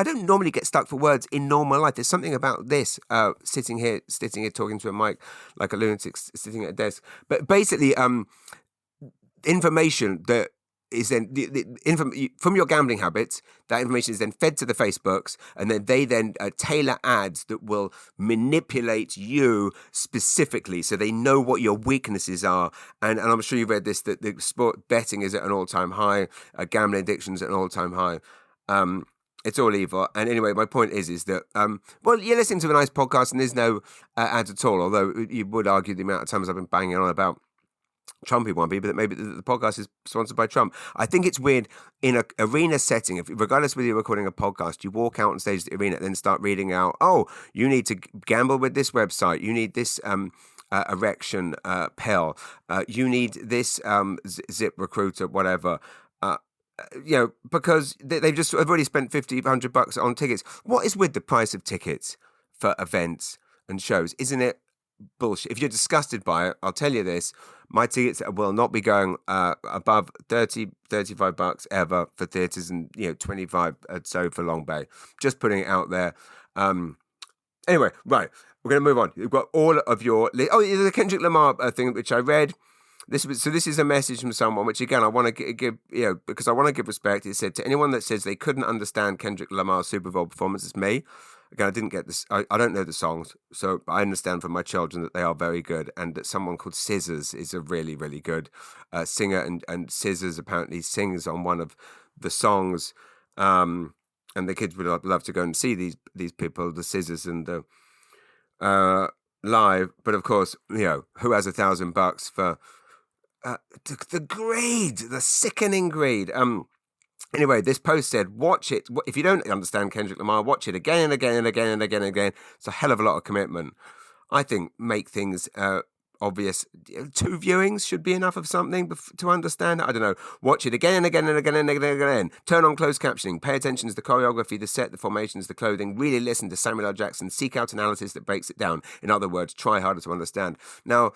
don't normally get stuck for words in normal life. There's something about this sitting here talking to a mic like a lunatic sitting at a desk. But basically, information that is then from your gambling habits, that information is then fed to the Facebooks, and then they tailor ads that will manipulate you specifically, so they know what your weaknesses are. And I'm sure you've read this, that the sport betting is at an all-time high, gambling addictions at an all-time high. It's all evil. And anyway, my point is that well, you're listening to a nice podcast, and there's no ads at all. Although you would argue the amount of times I've been banging on about Trumpy one people that maybe the podcast is sponsored by Trump. I think it's weird in an arena setting, regardless whether you're recording a podcast, you walk out on stage at the arena and then start reading out, oh, you need to gamble with this website, you need this erection pill, you need this zip recruiter, whatever. You know, because they've already spent $100 on tickets. What is with the price of tickets for events and shows? Isn't it bullshit? If you're disgusted by it, I'll tell you this: my tickets will not be going above $35 ever for theatres, and $25 or so for Long Bay. Just putting it out there. Anyway, right, we're going to move on. We've got all of your the Kendrick Lamar thing, which I read. This is a message from someone, which again I want to give, because I want to give respect. It said, to anyone that says they couldn't understand Kendrick Lamar's Super Bowl performance, it's me. Again, I didn't get this. I don't know the songs, so I understand from my children that they are very good, and that someone called Scissors is a really, really good singer, and Scissors apparently sings on one of the songs, and the kids would love to go and see these people, the Scissors and the live. But of course, who has $1,000 for the sickening greed? Anyway, this post said, watch it. If you don't understand Kendrick Lamar, watch it again and again and again and again and again. It's a hell of a lot of commitment. I think make things obvious. 2 viewings should be enough of something to understand it. I don't know. Watch it again and again and again and again and again. Turn on closed captioning. Pay attention to the choreography, the set, the formations, the clothing. Really listen to Samuel L. Jackson. Seek out analysis that breaks it down. In other words, try harder to understand. Now,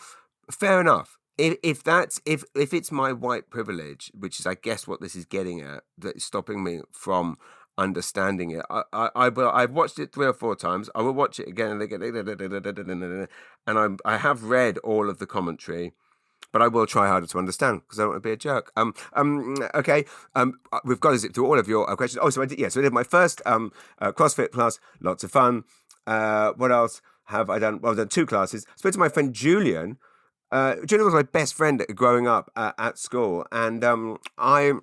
fair enough. If it's my white privilege, which is, I guess, what this is getting at, that is stopping me from understanding it, I've watched it 3 or 4 times. I will watch it again and again, and I have read all of the commentary, but I will try harder to understand because I don't want to be a jerk. Okay. We've got to zip through all of your questions. Oh, so I did my first CrossFit class. Lots of fun. What else have I done? Well, I've done 2 classes. I spoke to my friend Julian. Julian was my best friend growing up at school, and I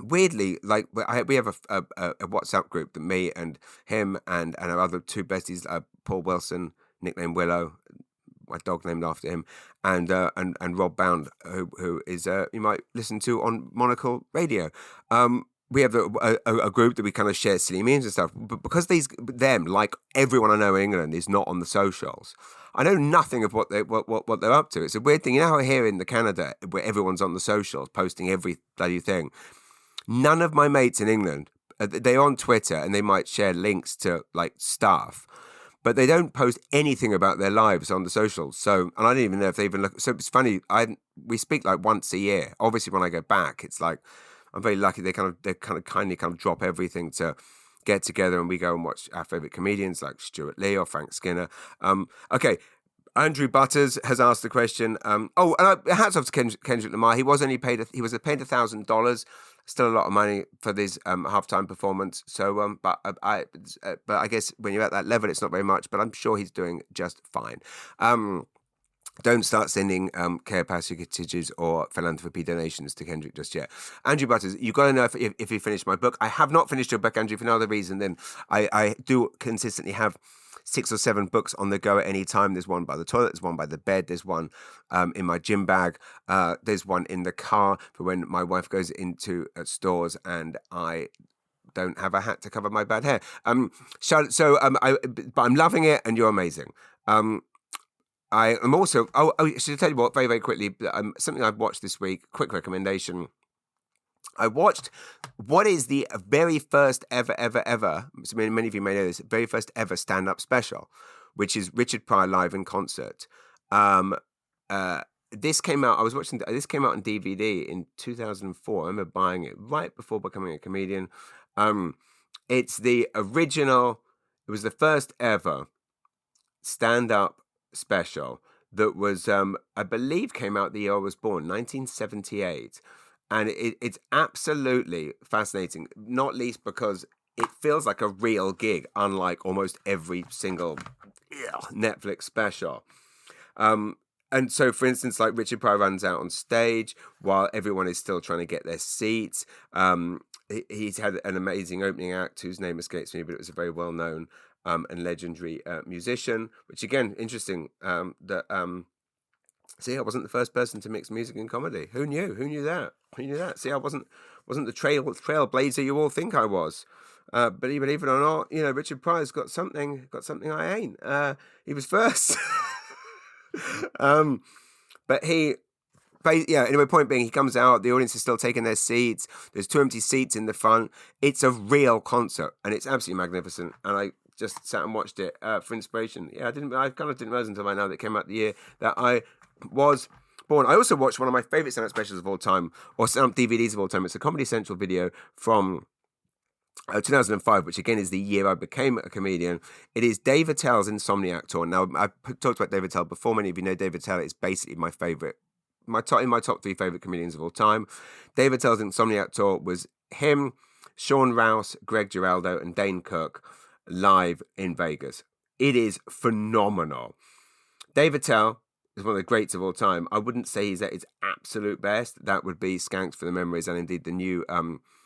weirdly, like, we have a WhatsApp group that me and him and our other 2 besties, Paul Wilson, nicknamed Willow, my dog named after him, and Rob Bound, who is you might listen to on Monocle Radio. We have a group that we kind of share silly memes and stuff, but because them, like everyone I know in England, is not on the socials, I know nothing of what they're up to. It's a weird thing. You know how here in Canada, where everyone's on the socials, posting every bloody thing. None of my mates in England, they're on Twitter and they might share links to like stuff, but they don't post anything about their lives on the socials. So, and I don't even know if they even look. So it's funny. We speak like once a year. Obviously, when I go back, it's like I'm very lucky. They kindly drop everything to get together, and we go and watch our favorite comedians like Stuart Lee or Frank Skinner. Okay. Andrew Butters has asked the question. And hats off to Kendrick Lamar. He was paid $1,000. Still a lot of money for this halftime performance. So, but I guess when you're at that level, it's not very much. But I'm sure he's doing just fine. Don't start sending care packages or philanthropy donations to Kendrick just yet. Andrew Butters, you've got to know if you finished my book. I have not finished your book, Andrew, for no other reason than I do consistently have 6 or 7 books on the go at any time. There's one by the toilet, there's one by the bed, there's one in my gym bag, there's one in the car for when my wife goes into stores and I don't have a hat to cover my bad hair. But I'm loving it, and you're amazing. I am also. Should I tell you what? Very, very quickly, something I've watched this week. Quick recommendation. I watched what is the very first ever. So many of you may know this. Very first ever stand-up special, which is Richard Pryor live in concert. This came out. This came out on DVD in 2004. I remember buying it right before becoming a comedian. It's the original. It was the first ever stand-up special that was, I believe, came out the year I was born, 1978. And it's absolutely fascinating, not least because it feels like a real gig, unlike almost every single Netflix special. And so, for instance, like Richard Pryor runs out on stage while everyone is still trying to get their seats. He's had an amazing opening act whose name escapes me, but it was a very well-known and legendary musician, which again, interesting see, I wasn't the first person to mix music and comedy. Who knew? Who knew that? See, I wasn't the trailblazer you all think I was. But believe it or not, Richard Pryor's got something I ain't. He was first. Anyway, point being, he comes out, the audience is still taking their seats. There's 2 empty seats in the front. It's a real concert, and it's absolutely magnificent. And I just sat and watched it for inspiration. I kind of didn't realize until right now that it came out the year that I was born. I also watched one of my favorite stand-up specials of all time, or stand-up DVDs of all time. It's a Comedy Central video from 2005, which again is the year I became a comedian. It is Dave Attell's Insomniac Tour. Now, I've talked about Dave Attell before. Many of you know Dave Attell is basically my favorite, in my top 3 favorite comedians of all time. Dave Attell's Insomniac Tour was him, Sean Rouse, Greg Giraldo, and Dane Cook. live in Vegas. It is phenomenal. Dave Attell is one of the greats of all time. I wouldn't say he's at his absolute best. That would be Skanks for the Memories, and indeed the new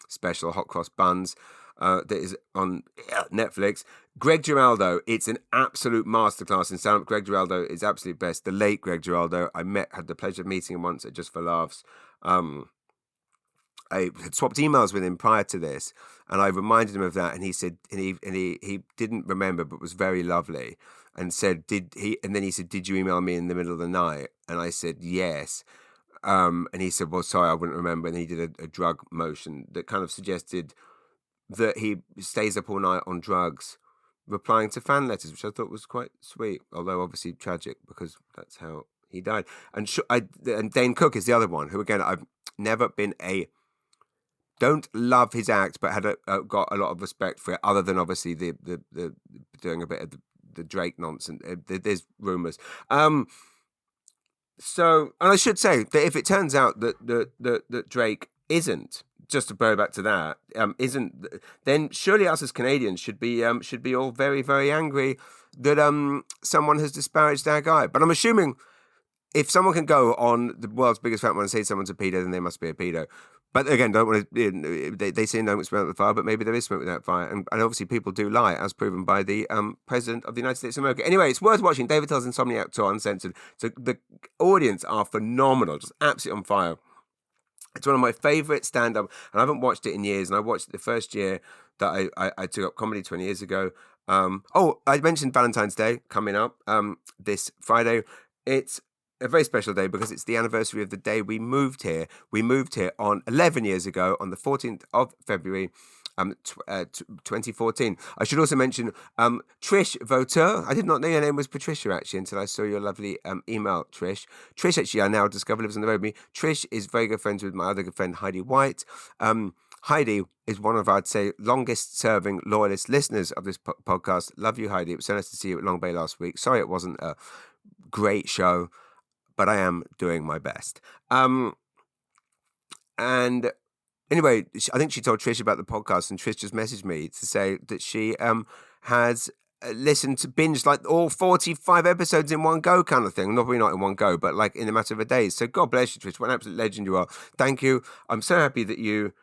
special Hot Cross Buns that is on Netflix. Greg Giraldo, it's an absolute masterclass in stand-up. Greg Giraldo is absolute best. The late Greg Giraldo, had the pleasure of meeting him once at Just for Laughs. I had swapped emails with him prior to this, and I reminded him of that, and he said, and he didn't remember, but was very lovely, and said, and then he said, did you email me in the middle of the night? And I said, yes. And he said, well, sorry, I wouldn't remember. And he did a drug motion that kind of suggested that he stays up all night on drugs, replying to fan letters, which I thought was quite sweet, although obviously tragic because that's how he died. And Dane Cook is the other one, who again I've never been don't love his act, but had got a lot of respect for it. Other than obviously the doing a bit of the Drake nonsense. There's rumors. So, and I should say that if it turns out that Drake isn't, just to go back to that, isn't, then surely us as Canadians should be all very, very angry that someone has disparaged our guy. But I'm assuming if someone can go on the world's biggest fat one and say someone's a pedo, then they must be a pedo. But again, don't want to. They say no smoke without the fire, but maybe there is smoke without fire, and obviously people do lie, as proven by the president of the United States of America. Anyway, it's worth watching. David Tell's Insomniac Tour Uncensored. So the audience are phenomenal, just absolutely on fire. It's one of my favourite stand-up, and I haven't watched it in years. And I watched it the first year that I took up comedy 20 years ago. I mentioned Valentine's Day coming up this Friday. It's a very special day because it's the anniversary of the day we moved here. We moved here on 11 years ago on the 14th of February, 2014. I should also mention Trish Voteur. I did not know your name was Patricia actually until I saw your lovely email, Trish. Trish actually I now discover lives on the road with me. Trish is very good friends with my other good friend Heidi White. Heidi is one of, I'd say, longest serving loyalist listeners of this podcast. Love you, Heidi. It was so nice to see you at Long Bay last week. Sorry it wasn't a great show, but I am doing my best. And anyway, I think she told Trish about the podcast, and Trish just messaged me to say that she has listened to binge like all 45 episodes in one go kind of thing. Probably not in one go, but like in a matter of a day. So God bless you, Trish. What an absolute legend you are. Thank you. I'm so happy that you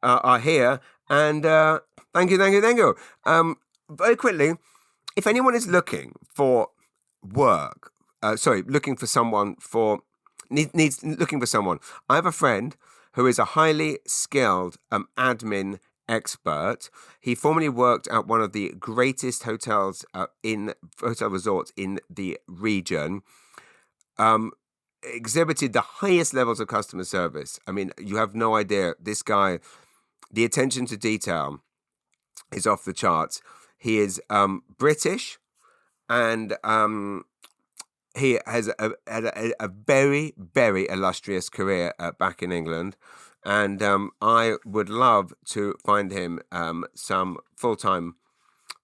are here. And thank you. Very quickly, if anyone is looking for work, looking for someone looking for someone. I have a friend who is a highly skilled admin expert. He formerly worked at one of the greatest hotel resorts in the region. Exhibited the highest levels of customer service. I mean, you have no idea. This guy, the attention to detail is off the charts. He is British, and he has had a very, very illustrious career back in England, and I would love to find him some full-time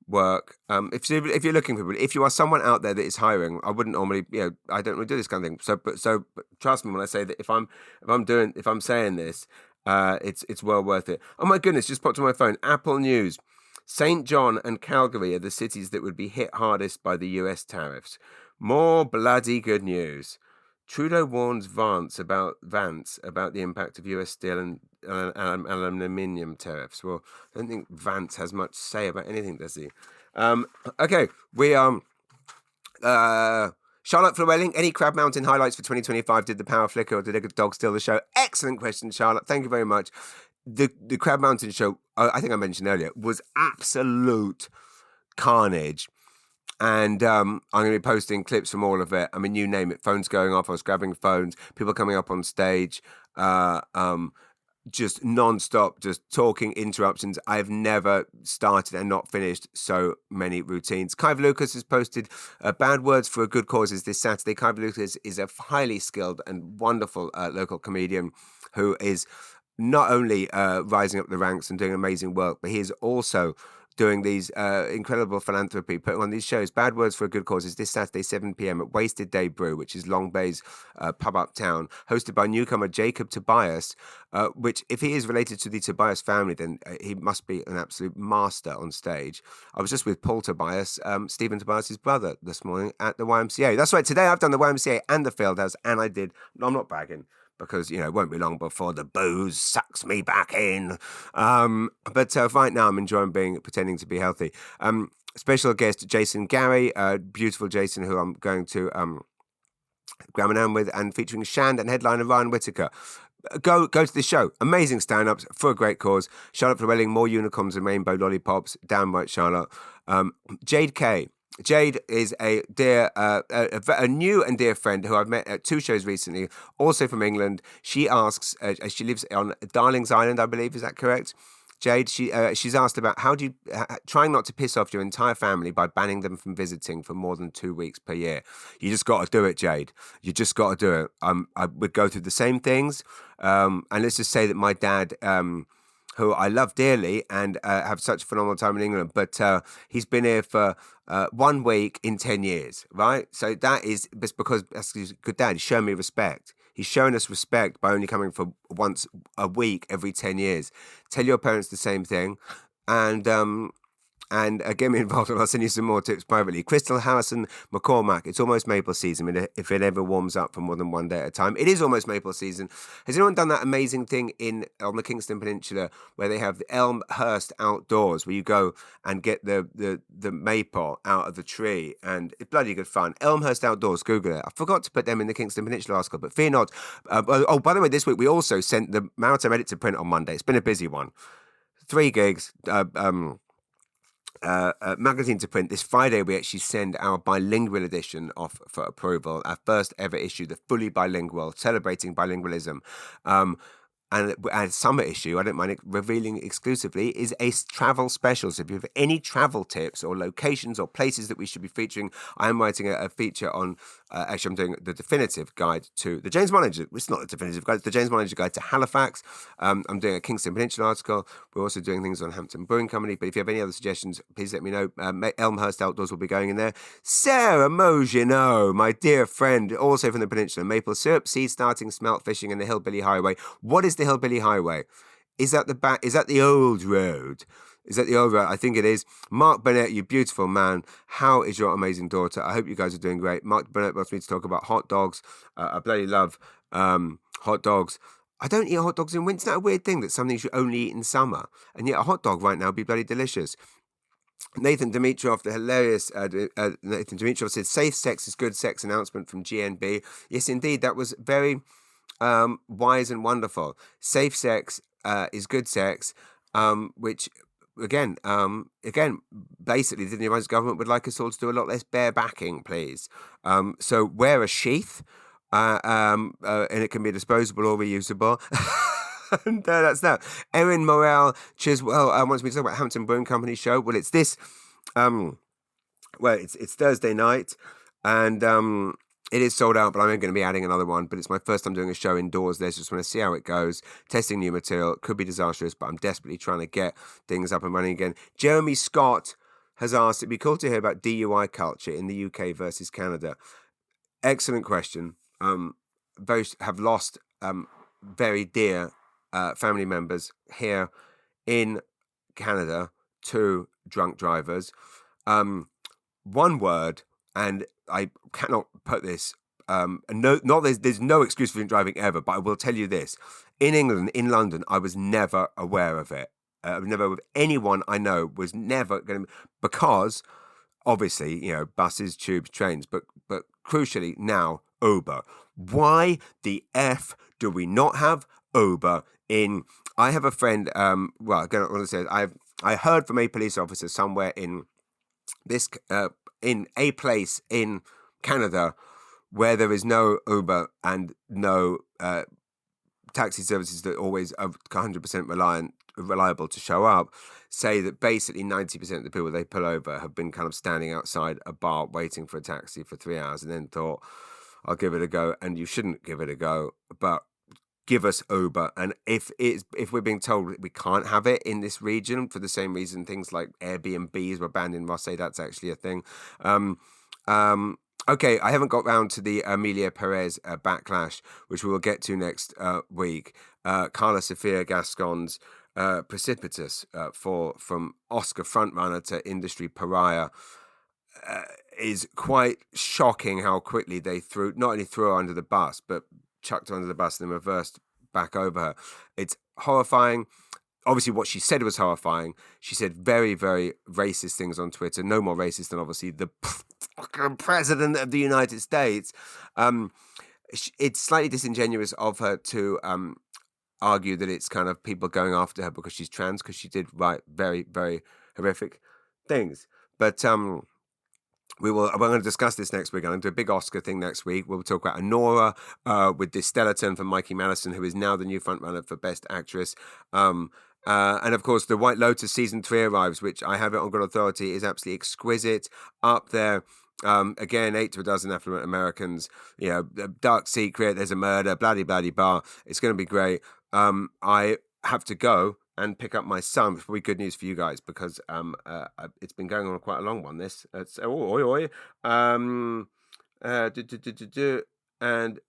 work. If you're looking for people, if you are someone out there that is hiring, I wouldn't normally, I don't really do this kind of thing. But trust me when I say that if I'm saying this, it's well worth it. Oh my goodness, just popped on my phone. Apple News. St. John and Calgary are the cities that would be hit hardest by the US tariffs. More bloody good news. Trudeau warns Vance about the impact of US steel and aluminium tariffs. Well, I don't think Vance has much to say about anything, does he? Okay, we Charlotte Llewellyn, any Crabbe Mountain highlights for 2025? Did the power flicker or did a dog steal the show? Excellent question, Charlotte. Thank you very much. The Crabbe Mountain show, I think I mentioned earlier, was absolute carnage. And I'm going to be posting clips from all of it. I mean, you name it, phones going off. I was grabbing phones, people coming up on stage, just non-stop, just talking, interruptions. I've never started and not finished so many routines. Kiva Lucas has posted Bad Words for a Good Causes this Saturday. Kiva Lucas is a highly skilled and wonderful local comedian who is not only rising up the ranks and doing amazing work, but he is also doing these incredible philanthropy, putting on these shows. Bad Words for a Good Cause is this Saturday, 7 p.m. at Wasted Day Brew, which is Long Bay's pub uptown, hosted by newcomer Jacob Tobias, which, if he is related to the Tobias family, then he must be an absolute master on stage. I was just with Paul Tobias, Stephen Tobias's brother, this morning at the YMCA. That's right, today I've done the YMCA and the Fieldhouse, and I'm not bragging, because, it won't be long before the booze sucks me back in. But right now I'm enjoying pretending to be healthy. Special guest Jason Gary, beautiful Jason, who I'm going to Crabbe Mountain Inn with, and featuring Shand and headliner Ryan Whitaker. Go to the show. Amazing stand-ups for a great cause. Charlotte Flewelling, more unicorns and rainbow lollipops. Damn right, Charlotte. Jade Kay. Jade is a dear, a new and dear friend who I've met at 2 shows recently, also from England. She asks, she lives on Darling's Island, I believe, is that correct? Jade, she's asked about how do you, trying not to piss off your entire family by banning them from visiting for more than 2 weeks per year. You just got to do it, Jade. You just got to do it. I would go through the same things. And let's just say that my dad, who I love dearly and have such a phenomenal time in England, but he's been here for 1 week in 10 years, right? So that is just because he's a good dad. He's shown me respect. He's shown us respect by only coming for once a week every 10 years. Tell your parents the same thing. And get me involved, and I'll send you some more tips privately. Crystal Harrison McCormack. It's almost maple season if it ever warms up for more than 1 day at a time. It is almost maple season. Has anyone done that amazing thing on the Kingston Peninsula where they have the Elmhurst Outdoors, where you go and get the maple out of the tree, and it's bloody good fun. Elmhurst Outdoors, Google it. I forgot to put them in the Kingston Peninsula article, but fear not. By the way, this week we also sent the Maritime Edit to print on Monday. It's been a busy one. 3 gigs. Magazine to print. This Friday we actually send our bilingual edition off for approval, our first ever issue, the fully bilingual, celebrating bilingualism. And our summer issue, I don't mind revealing exclusively, is a travel special. So if you have any travel tips or locations or places that we should be featuring, I am writing a feature on, actually I'm doing the definitive guide to the James Bollinger. It's not a definitive guide, it's the James Bollinger Guide to Halifax. I'm doing a Kingston Peninsula article. We're also doing things on Hampton Brewing Company. But if you have any other suggestions, please let me know. Elmhurst Outdoors will be going in there. Sarah Mogino, my dear friend, also from the Peninsula. Maple syrup, sea starting, smelt fishing, and the Hillbilly Highway. What is the Hillbilly Highway? Is that the old road? Is that the old road? I think it is. Mark Burnett, you beautiful man. How is your amazing daughter? I hope you guys are doing great. Mark Burnett wants me to talk about hot dogs. I bloody love hot dogs. I don't eat hot dogs in winter. Isn't that a weird thing that something should only eat in summer? And yet a hot dog right now would be bloody delicious. Nathan Dimitrov, the hilarious Nathan Dimitrov said, safe sex is good sex announcement from GNB. Yes, indeed. That was very wise and wonderful. Safe sex is good sex, which again, basically the United government would like us all to do a lot less barebacking, please. So wear a sheath, and it can be disposable or reusable. And that's that. Erin Morel Chiswell wants me to talk about Hampton Brewing Company show. Well, it's this. It's Thursday night, and it is sold out, but I'm going to be adding another one. But it's my first time doing a show indoors. There's just want to see how it goes. Testing new material. Could be disastrous, but I'm desperately trying to get things up and running again. Jeremy Scott has asked, it'd be cool to hear about DUI culture in the UK versus Canada. Excellent question. Both have lost very dear family members here in Canada to drunk drivers. One word, and I cannot put this. There's no excuse for drink driving ever, but I will tell you this: in England, in London, I was never aware of it. Never with anyone I know was never going to, because obviously buses, tubes, trains, but crucially now Uber. Why the F do we not have Uber in? I have a friend. Well, again, I want to say I heard from a police officer somewhere in this in a place in Canada where there is no Uber and no taxi services that always are 100% reliable to show up, say that basically 90% of the people they pull over have been kind of standing outside a bar waiting for a taxi for 3 hours and then thought, I'll give it a go. And you shouldn't give it a go, but give us Uber. And if we're being told we can't have it in this region for the same reason things like Airbnbs were banned in Marseille, that's actually a thing. Okay, I haven't got round to the Emilia Perez backlash, which we will get to next week. Karla Sofía Gascón's Precipitous from Oscar frontrunner to industry pariah is quite shocking how quickly they not only threw her under the bus, but chucked her under the bus and then reversed back over her. It's horrifying. Obviously, what she said was horrifying. She said very, very racist things on Twitter. No more racist than obviously the president of the United States. It's slightly disingenuous of her to argue that it's kind of people going after her because she's trans, because she did write very, very horrific things. But we're going to discuss this next week. I'm going to do a big Oscar thing next week. We'll talk about Honora with this stellar turn from Mikey Madison, who is now the new frontrunner for Best Actress. And of course, The White Lotus Season 3 arrives, which I have it on good authority is absolutely exquisite. Up there, again, 8 to a dozen affluent Americans, dark secret, there's a murder, blah-de-blah-de-blah. It's going to be great. I have to go and pick up my son, which will be good news for you guys because it's been going on quite a long one, this. And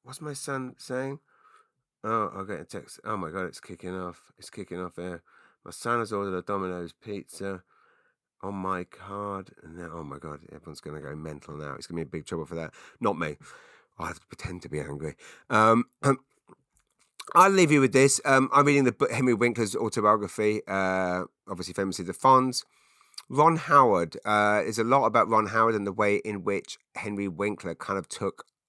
what's my son saying? Oh, I'll get a text. Oh my God, it's kicking off. It's kicking off there. My son has ordered a Domino's pizza on my card. And now, oh my God, everyone's going to go mental now. It's going to be in big trouble for that. Not me. I have to pretend to be angry. I'll leave you with this. I'm reading the book, Henry Winkler's autobiography, obviously famously The Fonz. Ron Howard, is a lot about Ron Howard and the way in which Henry Winkler kind of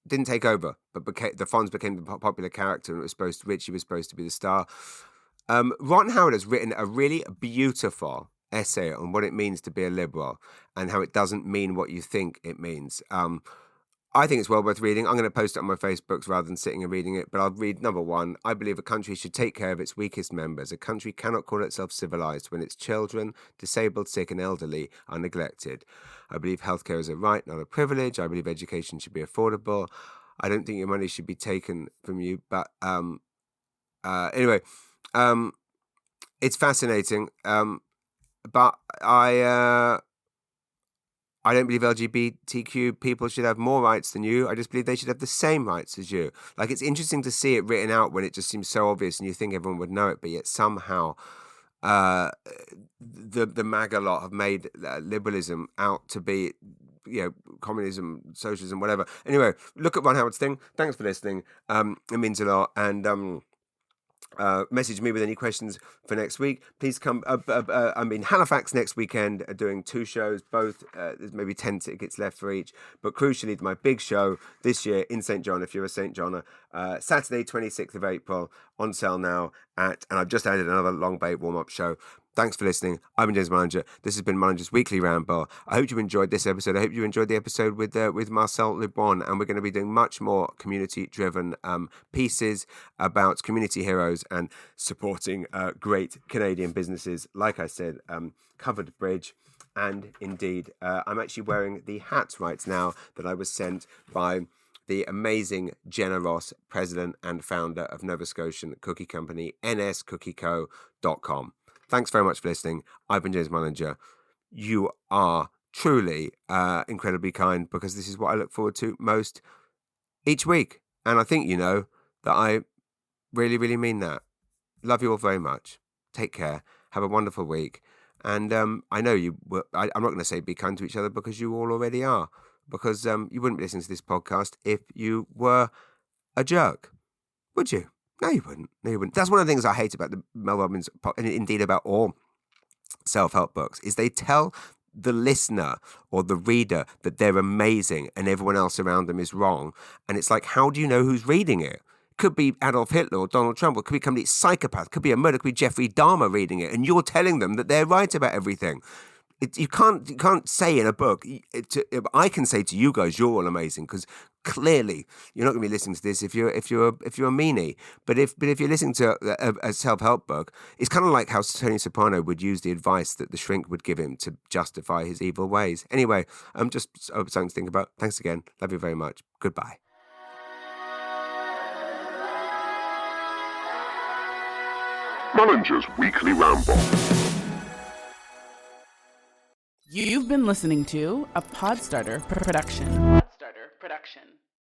didn't take over, but the Fonz became the popular character, and Richie was supposed to be the star. Ron Howard has written a really beautiful essay on what it means to be a liberal and how it doesn't mean what you think it means. I think it's well worth reading. I'm going to post it on my Facebooks rather than sitting and reading it. But I'll read number one. I believe a country should take care of its weakest members. A country cannot call itself civilized when its children, disabled, sick and elderly, are neglected. I believe healthcare is a right, not a privilege. I believe education should be affordable. I don't think your money should be taken from you. But anyway, it's fascinating. But I don't believe LGBTQ people should have more rights than you. I just believe they should have the same rights as you. Like, it's interesting to see it written out when it just seems so obvious and you think everyone would know it, but yet somehow the MAGA lot have made liberalism out to be, communism, socialism, whatever. Anyway, look at Ron Howard's thing. Thanks for listening. It means a lot. And message me with any questions for next week. Please come. I'm in Halifax next weekend doing 2 shows, both there's maybe 10 tickets left for each, but crucially my big show this year in St. John, if you're a St. Johnner, Saturday 26th of April, on sale now and I've just added another long bait warm-up show. Thanks for listening. I've been James Mullinger. This has been Mullinger's Weekly Ramble. I hope you enjoyed this episode. I hope you enjoyed the episode with Marcel Lebon, and we're going to be doing much more community-driven pieces about community heroes and supporting great Canadian businesses. Like I said, Covered Bridge, and indeed, I'm actually wearing the hat right now that I was sent by the amazing Jenna Ross, president and founder of Nova Scotian Cookie Company, nscookieco.com. Thanks very much for listening. I've been James Mullinger. You are truly incredibly kind, because this is what I look forward to most each week. And I think you know that I really, really mean that. Love you all very much. Take care. Have a wonderful week. And I know you will. I'm not going to say be kind to each other, because you all already are. Because you wouldn't be listening to this podcast if you were a jerk, would you? No, you wouldn't. No, you wouldn't. That's one of the things I hate about the Mel Robbins, and indeed about all self-help books, is they tell the listener or the reader that they're amazing and everyone else around them is wrong. And it's like, how do you know who's reading it? Could be Adolf Hitler or Donald Trump, or could be a complete psychopath, could be a murderer, could be Jeffrey Dahmer reading it, and you're telling them that they're right about everything. You can't say in a book. I can say to you guys, you're all amazing, because clearly you're not going to be listening to this if you're a meanie. But if you're listening to a self-help book, it's kind of like how Tony Soprano would use the advice that the shrink would give him to justify his evil ways. Anyway, just something to think about. Thanks again. Love you very much. Goodbye. Mullinger's Weekly Ramble. You've been listening to a Podstarter production.